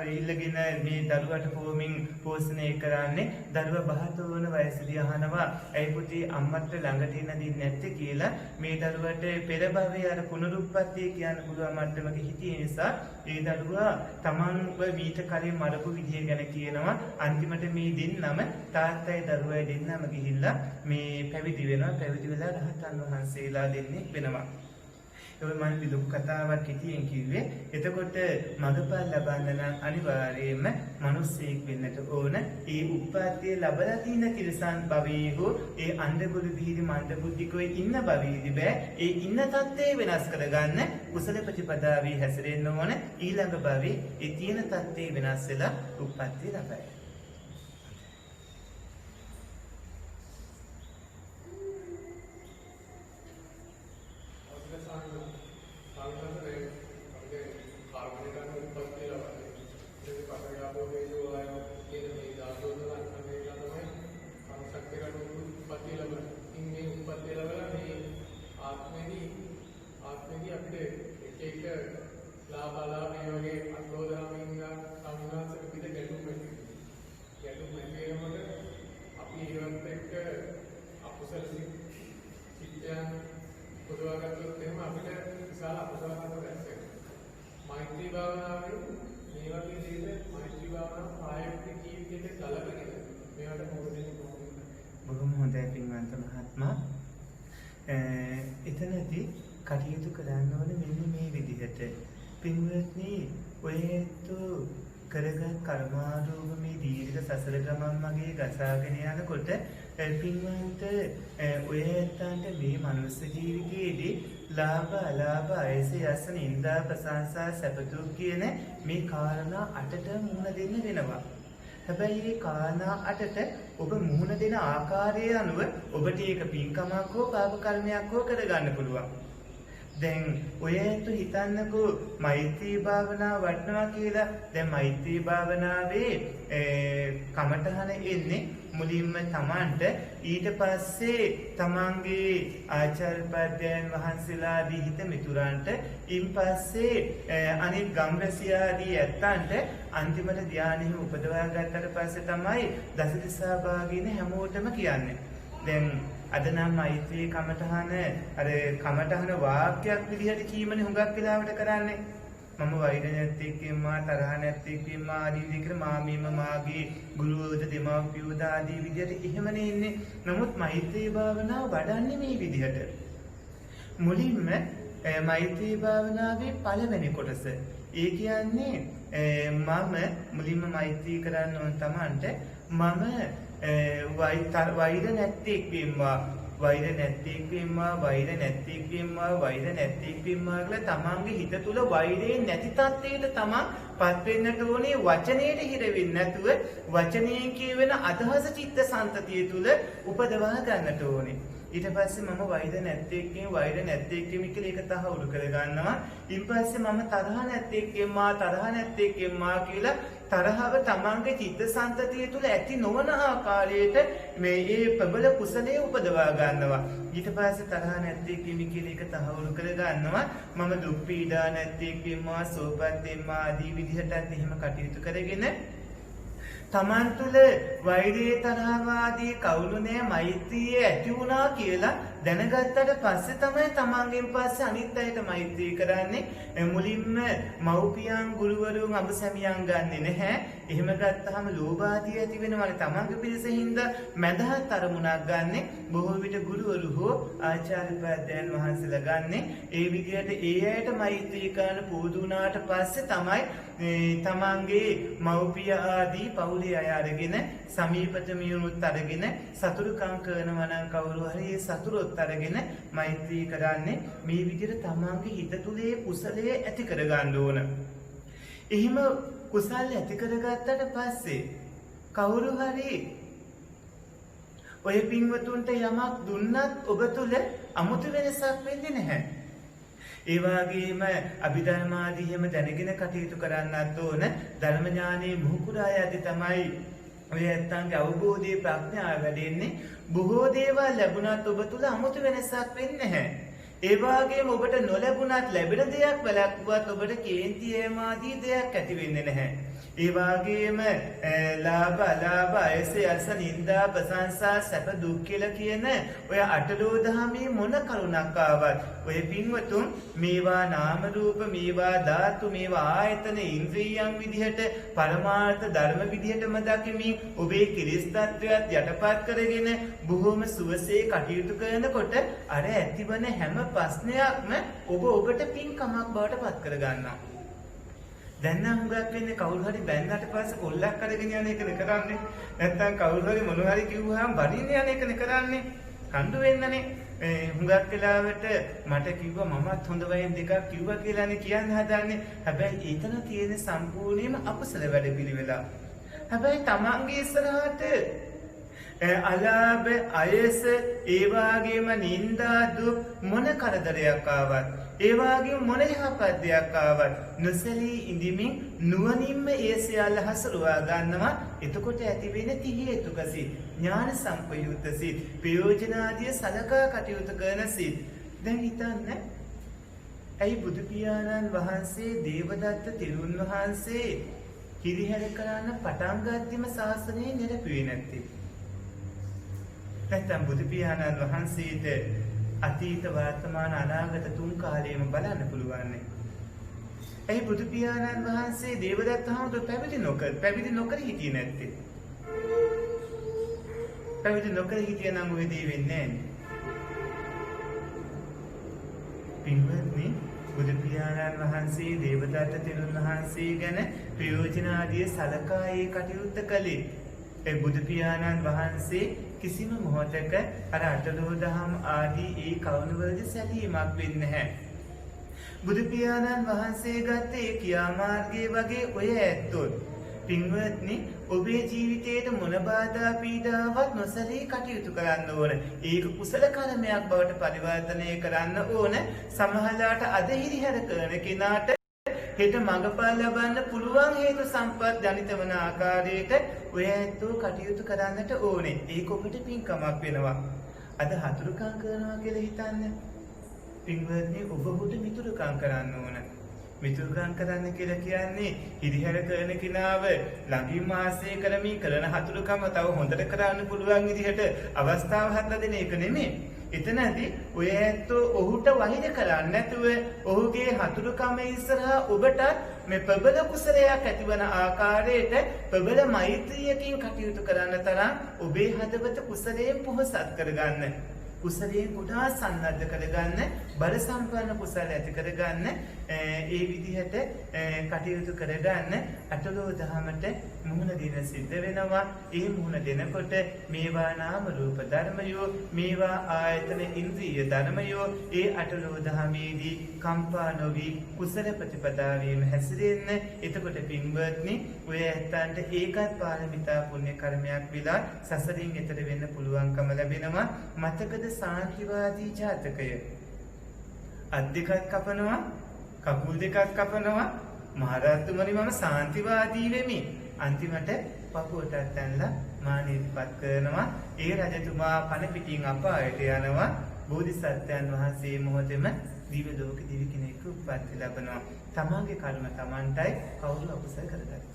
ඉල්ලගෙන මේ දරුවට පොමින් පෝෂණය කරන්නේ දරුවා බහතෝන වයසදී අහනවා ඇයි පුතේ අම්මට ළඟට එන්න දෙන්නේ නැත්තේ කියලා මේ දරුවට පෙර භවයේ අර පුනරුත්පත්තිය කියන්න පුළුවන් මට්ටමක හිටිය නිසා ඒ දරුවා තමන්ව මීට කලින් මරපු විදිය ගැන කියනවා අන්තිමට මේ දෙන්නම තාත්තයි දරුවයි දෙන්නම ගිහිල්ලා මේ පැවිදි වෙනවා පැවිදි වෙලා රහතන් වහන්සේලා දෙන්නෙක් වෙනවා ඒක මම විදුක් කතාවක් කිතියෙන් කිව්වේ එතකොට මඟපල් ලබන්න නම් අනිවාර්යයෙන්ම මිනිස්සෙක් වෙන්නට ඕන ඒ උප්පත්තිය ලැබලා තියෙන තිරසන් භවයේ හෝ ඒ අන්ධගොළු බීරි මන්දබුද්ධිකෝ ඉන්න භවයේදී බෑ ඒ ඉන්න තත්ත්වය වෙනස් කරගන්න කුසල ප්‍රතිපදාවේ හැසිරෙන්න ඕන ඊළඟ භවයේ ඒ තියෙන තත්ත්වය වෙනස් වෙලා උප්පත්තිය ලබයි එතනදී කටයුතු කරන්න ඕනේ මෙන්න මේ විදිහට පින්වත්නි ඔයතු කරගත් කර්මාරෝග මේ දීර්ඝ සසර ගමන් මගේ ගසාගෙන යනකොට පින්වන්ත ඔයයන්ට මේ මනුස්ස ජීවිතයේදී ලාභ අලාභ අයස යස නින්දා ප්‍රශංසා සැප දුක් කියන මේ කාරණා 8ට මුහුණ දෙන්න වෙනවා හැබැයි මේ කාරණා 8ට ඔබ මුහුණ දෙන ආකාරය අනුව ඔබට ඒක පින්කමක් හෝ පාප කර්මයක් හෝ කරගන්න පුළුවන්. දැන් ඔයයන්ට හිතන්නකෝ මෛත්‍රී භාවනාව වඩනවා කියලා. දැන් මෛත්‍රී භාවනාවේ කමඨහන එන්නේ මුලින්ම තමන්ට ඊට පස්සේ තමන්ගේ ආචාර්යපදයන් වහන්සේලාදී හිත මිතුරන්ට ඊන් පස්සේ අනිත් ගම්රසියාදී ඇත්තන්ට අන්තිමට ධානයෙහි උපදවා ගත්තට පස්සේ තමයි දසදිසා භාගින හැමෝටම කියන්නේ. දැන් අද නම් මෛත්‍රී කමඨහන අර කමඨහන වාක්‍යයක් විදිහට කීමනේ හුඟක් වෙලාවට කරන්නේ. මම වෛර නැත්තේකින්මා තරහ නැත්තේකින්මා ආදී විදිහට මාමීම මාගේ ගුරුවරුද දෙමව්පියෝද ආදී විදිහට එහෙමනේ ඉන්නේ. නමුත් මෛත්‍රී භාවනාව වඩන්නේ මේ විදිහට. මුලින්ම මෛත්‍රී භාවනාවේ පළවෙනි කොටස. ඒ කියන්නේ මම මුලින්ම මෛත්‍රී කරන්න ඕන තමන්ට මම වෛර නැත්තේකින්මා වෛර නැත්තේකින්මා වෛර නැත්තේකින්මා වෛර නැත්තේකින්මා කියලා තමන්ගේ හිත තුල වෛරේ නැති තත්ත්වයට තමන් පත් වෙන්නට ඕනේ වචනේට හිර වෙන්නේ නැතුව වචනයෙන් කියවෙන අදහස චිත්ත සංතතිය තුල උපදවා ගන්නට ඕනේ. ඊට පස්සේ මම වෛර නැත්තේකින් වෛර නැත්තේකින් කියලා ඒක තහවුරු කර ගන්නවා. ඊට පස්සේ මම තරහ නැත්තේකින්මා කියලා තරහව තමන්ගේ චිත්ත සංතතිය තුල ඇති නොවන ආකාරයට මේ ප්‍රබල කුසලයේ උපදවා ගන්නවා. ඊට පස්සේ තරහ නැත්තේකින් කියලා ඒක තහවුරු කර ගන්නවා. මම දුක් පීඩා නැත්තේකින්මා සෝපත් වෙන්මා ආදී විදිහටත් එහෙම කටයුතු කරගෙන තමන් තුළ වෛරයේ තරහව ආදී කවුරු නෑ මෛත්‍රිය ඇති වුණා කියලා දැනගත්තට පස්සේ තමයි තමන්ගෙන් පස්සේ අනිත් අයට මෛත්‍රී කරන්නේ. මුලින්ම මව්පියන් ගුරුවරුන් අඹසැමියන් ගන්නෙ නැහැ. එහෙම ගත්තාම ලෝභ ආදී ඇති වෙනවනේ. තමන්ගේ පිරිසින්ද මඳහත් අරමුණක් ගන්නෙ. බොහෝ විට ගුරුවරු හෝ ආචාර්යපදයන් වහන්සේලා ගන්නෙ. ඒ විදිහට ඒ අයට මෛත්‍රී කරන පුරුදු වුණාට පස්සේ තමයි තමන්ගේ මව්පිය ආදී පවුලේ අය අරගෙන සමීපත මියුනුත් අරගෙන සතුරුකම් කරනවා නම් කවුරු හරි ඒ සතුරොත් අරගෙන මෛත්‍රී කරන්නේ. මේ විදිහට තමන්ගේ හිත තුලේ කුසලයේ ඇති කර ගන්න ඕන. එහෙම කුසල ඇති කරගත්තට පස්සේ කවුරු හරි ඔය පින්වතුන්ට යමක් දුන්නත් ඔබ තුල අමුතු වෙනසක් වෙන්නේ නැහැ. ඒ වගේම අභිධර්මාදී හැම දැනගෙන කටයුතු කරන්නත් ඕන. ධර්ම ඥානෙ මුහුකුරා යද්දී තමයි ඔය ඇත්තන්ගේ අවබෝධයේ ප්‍රඥාව වැඩෙන්නේ. බොහෝ දේවල් ලැබුණත් ඔබ තුල 아무තු වෙනසක් වෙන්නේ නැහැ. ඒ වගේම ඔබට නොලැබුණත් ලැබෙන දෙයක් වැළැක්වුවත් ඔබට කේන්ති ඒමාදී දෙයක් ඇති වෙන්නේ නැහැ. ඒ වගේම ලාභ අලාභ අයසේ අස නිന്ദා ප්‍රශංසා සැප දුක් කියලා කියන ඔය අටලෝ දහමේ මොන කරුණක් ආවත් ඔය පින්වතුන් මේවා නාම රූප මේවා ධාතු මේවා ආයතන ඉන්ද්‍රියයන් විදිහට පරමාර්ථ ධර්ම විදිහටම දකිමින් ඔබේ කිරිස් තත්වයක් යටපත් කරගෙන බොහොම සුවසේ කටයුතු කරනකොට අර ඇතිවන හැම ප්‍රශ්නයක්ම ඔබට පින්කමක් බවට පත් කර ගන්නවා. දැන් නම් හුඟක් වෙන්නේ කවුරු හරි බැන්නට පස්සේ කොල්ලක් අරගෙන යන එකනේ කරන්නේ. නැත්තම් කවුරු හරි මොන හරි කිව්වහම බඩින්න යන එකනේ කරන්නේ. කණ්ඩු වෙන්නනේ. හුඟක් වෙලාවට මට කිව්වා මමත් හොඳ වයින් දෙකක් කිව්වා කියලානේ කියන්න හදන්නේ. හැබැයි ඊතන තියෙන සම්පූර්ණයෙන්ම අපසල වැඩ පිළිවෙලා. හැබැයි තමන්ගේ ඉස්සරහට අලාභ අයස ඒ වගේම නිന്ദා දුක් මොන කරදරයක් ආවත් ඒ වගේම මොන යහපත් දෙයක් ආවත් නොසලී ඉඳිමින් නුවණින්ම ඒ සියල්ල හසුරුවා ගන්නවා. එතකොට ඇති වෙන තිහේතුකසී ඥාන සම්පයුත්තසී ප්‍රයෝජනාදී සලකා කටයුතු කරන සිත්. දැන් හිතන්න ඇයි බුදු පියාණන් වහන්සේ දේවදත්ත තෙරුන් වහන්සේ හිරිහැර කරන්න පටන් ගද්දිම ශාසනය නිරපුවේ නැත්තේ? නැත්නම් බුදු පියාණන් වහන්සේට අතීත වර්තමාන අනාගත තුන් කාලයේම බලන්න පුළුවන් නේ. ඒ බුදු පියාණන් වහන්සේ දේවදත්ත හාමුදුරුවෝ පැවිදි නොකර හිටියේ නැත්තේ. පැවිදි නොකර හිටියනම් ඔය දේ වෙන්නේ නැහැ. පින්වත්නි බුදු පියාණන් වහන්සේ දේවදත්ත තෙරුන් වහන්සේ ගැන ප්‍රයෝජනාදී සලකා ඒ කටයුත්ත කළේ. ඒ බුදු පියාණන් වහන්සේ කිසිම මොහොතක අර අටලෝ දහම් ආදී ඒ කවුණවලදී සැලීමක් වෙන්නේ නැහැ. බුදු පියාණන් වහන්සේ ගත්තේ ඒ ක්‍රියාමාර්ගයේ වගේ ඔය ඇත්තොත් පින්වත්නි ඔබේ ජීවිතයේ මොන බාධා පීඩාවක් නොසලී කටයුතු කරන්න ඕන. ඒක කුසල කර්මයක් බවට පරිවර්තනය කරන්න ඕන. සමහරලාට අද හිරිහැර කරන කෙනාට හෙට මඟපල් ලබන්න පුළුවන් හේතු සම්පත් ජනිත වන ආකාරයට ඔය ඇත්තෝ කටයුතු කරන්නට ඕනේ. ඒක ඔබට පින්කමක් වෙනවා. අද හතුරුකම් කරනවා කියලා හිතන්න. පින්වත්නි ඔබට මිතුරුකම් කරන්න ඕන. මිතුරුකම් කරන්න කියලා කියන්නේ හිරිහැර කරන කෙනාව ළඟින් ආශ්‍රය කරමින් කරන හතුරුකම තව හොඳට කරන්න පුළුවන් විදිහට අවස්ථාව හදලා දෙන එක නෙමෙයි. එතනදී ඔය ඇත්තෝ ඔහුට වහිර කරන්නේ නැතුව ඔහුගේ හතුරුකම ඉස්සරහා ඔබට මේ ප්‍රබල කුසලයක් ඇතිවන ආකාරයට ප්‍රබල මෛත්‍රියකින් කටයුතු කරන්න තරම් ඔබේ හදවත කුසලයෙන් පොහොසත් කරගන්න. කුසලයෙන් කුඩා සන්නද්ධ කරගන්න, බල සම්පන්න කුසල ඇති කරගන්න, ඒ විදිහට කටයුතු කරගන්න අටලෝ දහමට මුහුණ දෙන සිද්ධ වෙනවා. ඒ මුහුණ දෙනකොට මේවා නාම රූප ධර්මයෝ, මේවා ආයතන ඉන්ද්‍රිය ධර්මයෝ ඒ අටලෝ දහමේදී කම්පා නොවි කුසල ප්‍රතිපදාවෙන් හැසිරෙන්න. එතකොට පින්වත්නි ඔය ඇත්තන්ට ඒකත් පාරමිතා පුණ්‍ය කර්මයක් විලා සසරින් එතර වෙන්න පුළුවන්කම ලැබෙනවා. මතකද සාන්තිවාදී ජාතකය? අත් දෙකක් කපනවා, කකුල් දෙකක් කපනවා. මහරහතුමනි මම සාන්තිවාදී වෙමි. අන්තිමට පපුවටත් ඇනලා මානෙපත් කරනවා. ඒ රජතුමා පණ පිටින් අපායට යනවා. බෝධිසත්වයන් වහන්සේ මොහොතේම දිව්‍ය ලෝක දිවි කෙනෙක් උප්පත්ති ලැබනවා. තමන්ගේ කර්ම තමන්ටයි කවුරු අකුසල කරගත්තා.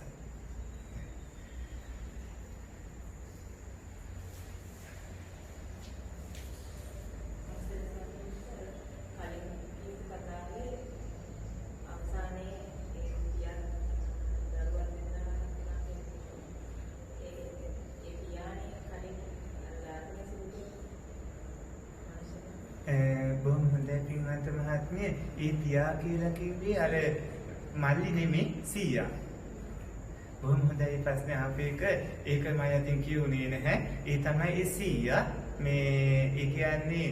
බොහොම හොඳයි පින්වන්ත මහත්මිය. ඒ පියා කියලා කිව්වේ අර මල්ලි නෙමෙයි සීයා. බොහොම හොඳයි ප්‍රශ්නේ අහපු එක. ඒක මම අදින් කියුනේ නැහැ. ඒ තමයි ඒ සීයා. මේ ඒ කියන්නේ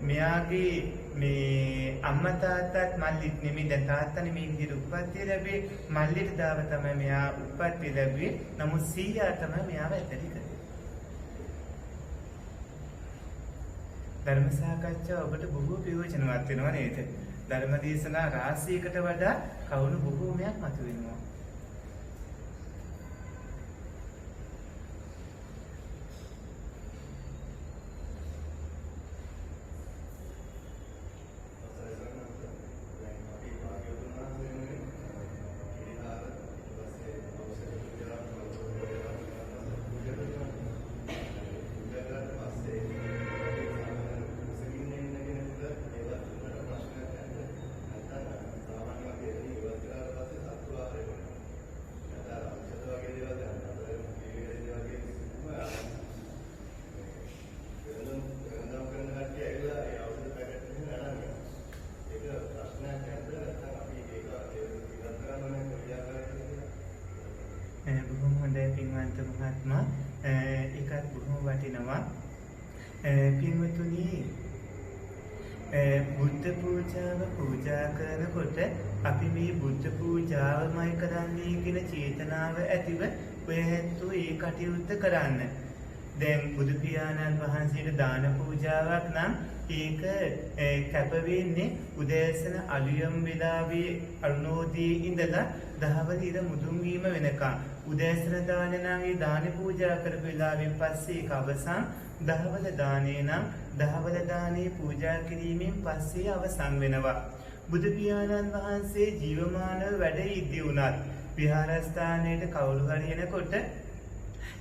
මෙයාගේ මේ අම්මා තාත්තත් මල්ලිත් නෙමෙයි. දැන් තාත්තා නෙමෙයි විදිහට උප්පත්ති ලැබේ. මල්ලිට දාව තමයි මෙයා උප්පත්ති ලැබුවේ. නමුත් සීයා තමයි මෙයාව ඇතලි කරේ. ධර්ම සාකච්ඡාව ඔබට බොහෝ ප්‍රයෝජනවත් වෙනවා නේද? ධර්ම දේශනා රාශියකට වඩා කවුණු බොහෝමයක් මතුවෙනවා. බොහොම හොඳයි පින්වන්ත මහත්මයා. ඒකත් බොහොම වටිනවා. පින්වතුනි, බුද්ධ පූජාව පූජා කරනකොට අපි මේ බුද්ධ පූජාවමයි කරන්නේ කියන චේතනාව ඇතිව ඔය හැත්තෝ ඒ කටයුත්ත කරන්න. දැන් බුදු පියාණන් වහන්සේට දාන පූජාවක් නම් ඒක කැප වෙන්නේ උදෑසන අලුයම් වෙලාවේ අරුණෝදයේ ඉඳලා දහවල ඉර මුදුන් වීම වෙනකම්. උදෑසන දාන නම් ඒ දාන පූජා කරපු වෙලාවෙන් පස්සේ ඒක අවසන්. දහවල දානේ නම් දහවල දානේ පූජා කිරීමෙන් පස්සේ අවසන් වෙනවා. බුදු පියාණන් වහන්සේ ජීවමානව වැඩ ඉදි වුණත් විහාරස්ථානයට කවුරු හරි එනකොට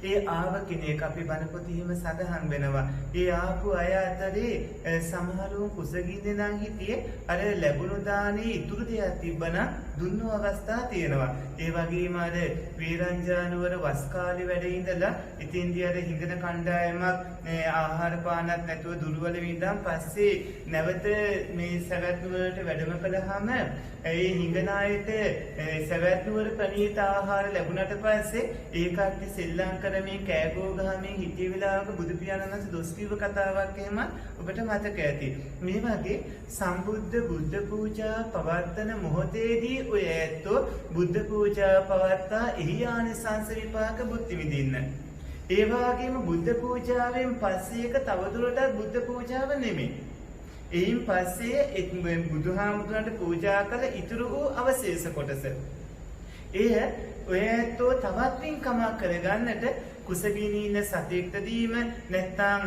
ඒ ආව කෙනෙක් අපි බණ පොතේම සඳහන් වෙනවා. ඒ ආපු අය අතරේ සමහරව කුසගින්නේ නම් හිටියේ අර ලැබුණු දානේ ඉතුරු දෙයක් තිබ්බනම් දුන්නු අවස්ථා තියෙනවා. ඒ වගේම අර වීරංජානුවර වස් කාලේ වැඩ ඉඳලා ඉතින්දී අර හිඟන කණ්ඩායමක් ආහාර පානක් නැතුව දුර්වල වීඳන් පස්සේ නැවත මේ සවැත්නුවරට වැඩම කළාම ඒ හිඟන අයට සවැත්නුවර ප්‍රණීත ආහාර ලැබුණට පස්සේ ඒ කට්ටිය සෙල්ලම් කරමින් කෑගෝ ගහමින් හිටිය වෙලාවක බුදු පියාණන් වහන්සේ දොස් කිව්ව කතාවක් එහෙම ඔබට මතක ඇති. මේ වගේ සම්බුද්ධ බුද්ධ පූජා පවත්වන මොහොතේදී ඔය ඇත්තෝ බුද්ධ පූජා පවත්තා එහි ආනිසංස විපාක බුද්ධ විඳින්න. ඒ වගේම බුද්ධ පූජාවෙන් පස්සේ එක තවදුරටත් බුද්ධ පූජාව නෙමෙයි. එයින් පස්සේ බුදුහාමුදුරන්ට පූජා කළ ඉතුරු වූ අවශේෂ කොටස. එය ඔය ඇත්තෝ තවත් පින්කමක් කරගන්නට කුසගිනී ඉන්න සතෙක්ට දීම නැත්නම්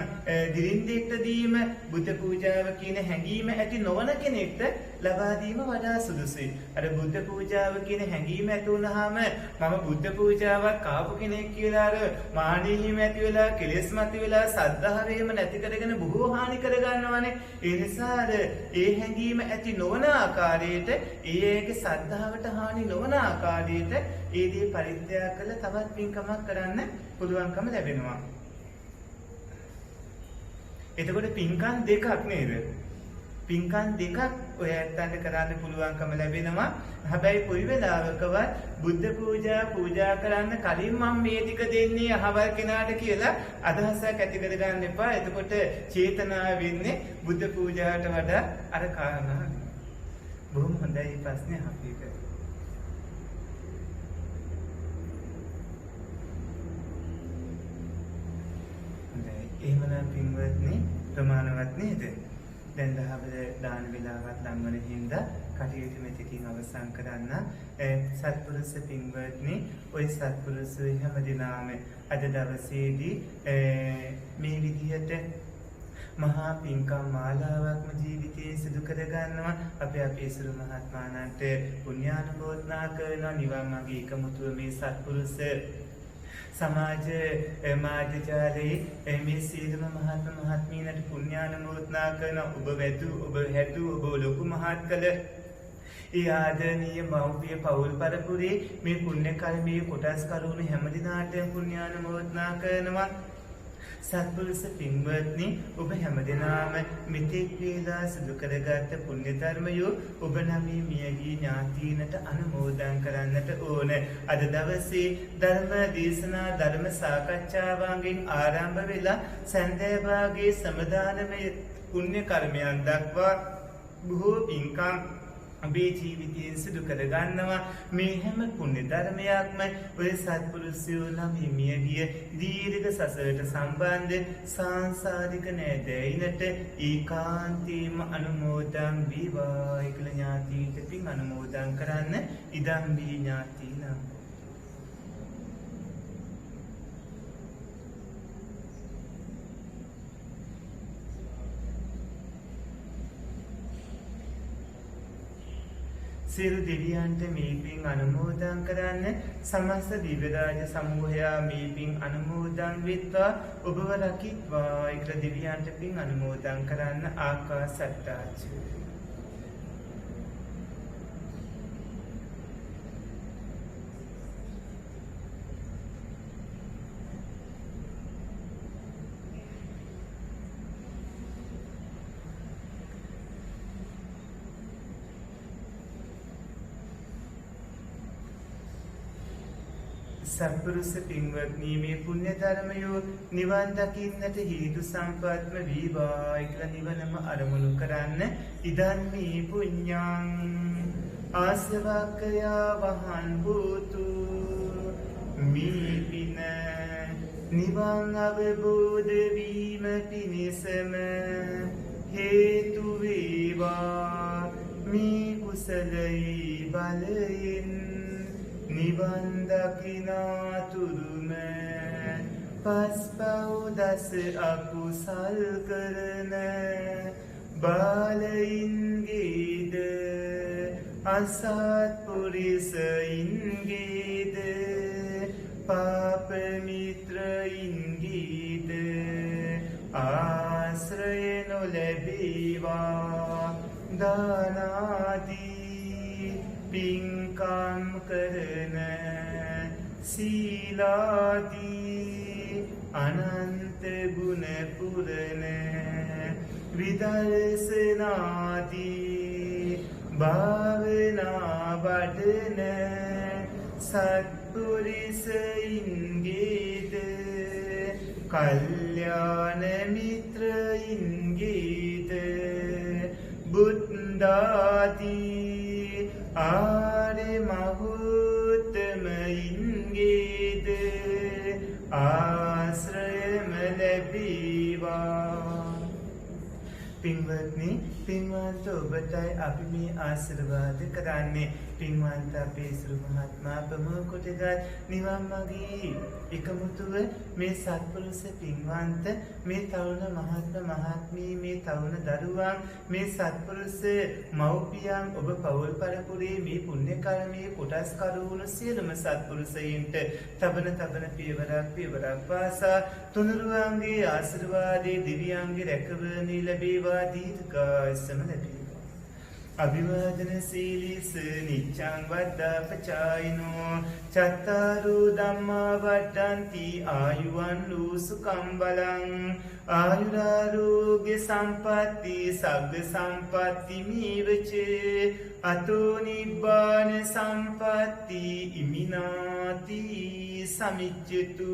දිරින්දෙක්ට දීම බුද්ධ පූජාව කියන හැඟීම ඇති නොවන කෙනෙක්ට ලබා දීම වඩා සුදුසුයි. අර බුද්ධ පූජාව කියන හැඟීම ඇති වුනහම මම බුද්ධ පූජාවක් කාපු කෙනෙක් කියලා අර මානෙහිම ඇති වෙලා කෙලෙස් මත වෙලා සද්ධාවේම නැති කරගෙන බොහෝ හානි කර ගන්නවානේ. ඒ නිසා අර ඒ හැඟීම ඇති නොවන ආකාරයට ඒගේ සද්ධාවට හානි නොවන ආකාරයට ඒ දේ පරිත්‍යාග කළ තවත් පින්කමක් කරන්න පුළුවන්කම ලැබෙනවා. එතකොට පින්කම් දෙකක් නේද? පින්කම් දෙකක් ඔය ඇත්තන්ට කරන්න පුළුවන්කම ලැබෙනවා. හැබැයි කොයි වෙලාවකවත් බුද්ධ පූජා කරන්න කලින් මම මේ ටික දෙන්නේ අහවල් කෙනාට කියලා අදහසක් ඇති කරගන්න එපා. එතකොට චේතනාව වෙන්නේ බුද්ධ පූජාවට වඩා අර කාරණා. බොහොම හොඳයි ප්‍රශ්නේ අපිට. එහෙමනම් පින්වත්නි ප්‍රමාණවත් නේද? දැන් දහවල දාන වේලාවක් නම් වන හින්දා කටයුතු මෙතකින් අවසන් කරන්න. සත්පුරුෂ පින්වත්නි, ওই සත්පුරුෂ හැමදිනම අද දවසේදී මේ විදිහට මහා පින්කම් මාලාවක්ම ජීවිතයේ සිදු කර ගන්නවා. අපි අපේ සිරු මහත්මාණන්ට පුණ්‍යානුමෝදනා කරනවා. නිවන් මාගේ එකමුතුව මේ සත්පුරුෂ සමාජ මාධ්‍යජාලයේ මේ සියලුම මහත්ම මහත්මීනට පුණ්‍යානුමෝදනා කරන ඔබ වැදු ඔබ හැදු ඔබ ලොකු මහත් කළ ඒ ආදරණීය මව්පිය පවුල් පරපුරේ මේ පුණ්‍ය කර්මයේ කොටස් කරුණු හැම දිනාටම පුණ්‍යානුමෝදනා කරනවා. සත්පුරුෂ පින්වත්නි, ඔබ හැමදෙනාම මෙතෙක් වේලා සිදු කරගත් පුණ්‍ය ධර්මය ඔබ නම් මියගිය ඥාතීනට අනුමෝදන් කරන්නට ඕන. අද දවසේ ධර්ම දේශනා ධර්ම සාකච්ඡාවන්ගෙන් ආරම්භ වෙලා සන්ධ්‍යා භාගයේ සමදානමය පුණ්‍ය කර්මයන් දක්වා බොහෝ පින්කම් අපේ ජීවිතයෙන් සිදු කරගන්නවා. මේ හැම පුණ්‍ය ධර්මයක්ම ඔය සත්පුරුෂයෝ නම් හිමිය ගිය දීර්ඝ සසරට සම්බන්ධ සාංසාරික නෑදෑයිනට ඒකාන්තයෙන්ම අනුමෝදන් වේවා කියලා ඥාතීන්ට පින් අනුමෝදන් කරන්න. ඉදම් වී ඥාතීනම් සියලු දෙවියන්ට මේ පින් අනුමෝදන් කරන්න. සමස්ත දිව්‍ය රාජ සමූහයා මේ පින් අනුමෝදන් වෙත්වා ඔබව රකිත්වා කියලා දෙවියන්ට පින් අනුමෝදන් කරන්න. ආකාසට්ටාච සත්පුරුෂ පින්වත්නි, මේ පුණ්‍ය ධර්මයෝ නිවන් දකින්නට හේතු සම්පත්ම වේවා කියලා නිවනම අරමුණු කරන්න. ඉදන් මේ පුඤ්ඤං ආසවකයා වහන් හෝතු. මේ පින නිවන් අවබෝධ වීම පිණිසම හේතු වේවා. මේ කුසලයේ බලයෙන් නිවන් දකිනාතුරුම පස්පව් දස අකුසල් කරන බාලයින්ගේද අසත්පුරිසයින්ගේද පාපමිත්‍රයින්ගේද ආශ්‍රය නොලැබේවා. දානාදී පින්කම් කරන සීලාදී අනන්ත ගුණ පුරන විදර්ශනාදී භාවනා වඩන සත්පුරිසයින්ගේද කල්යාණ මිත්‍රයින්ගේද බුද්ධාදී ආර්ය මහෝත්තමයින්ගේද ආශ්‍රයම ලැබේවා. පින්වත්නි, පින්වන්ත ඔබටයි අපි මේ ආශිර්වාද කරන්නේ. පින්වන්ත අපේ සුරු මහත්මයා ප්‍රමුඛ කොටගත් නිවන් මාගේ එකමුතුව මේ සත්පුරුෂ පින්වන්ත, මේ තරුණ මහත්ම මහත්මී, මේ තරුණ දරුවන්, මේ සත්පුරුෂ මව්පියන්, ඔබ පවුල් පරපුරේ මේ පුණ්‍ය කර්මයේ කොටස්කරු වුණු සියලුම සත්පුරුෂයින්ට තබන පියවරක් පාසා තුනුරුවන්ගේ ආශිර්වාදයේ දිව්‍යයන්ගේ රැකවරණය ලැබේවා. දීර්ඝායුෂම ලැබේවා. අභිවාදන සීලිස නිච්ඡං වද්දාපචායිනෝ චත්තාරු ධම්මා වඩ්ඩಂತಿ ආයුවන්තු සුඛං බලං ආයුරාෝග්‍ය සම්පatti සග්ග සම්පatti මීවච අතෝ නිබ්බාන සම්පatti ඉමිනාති සමිච්ඡතු.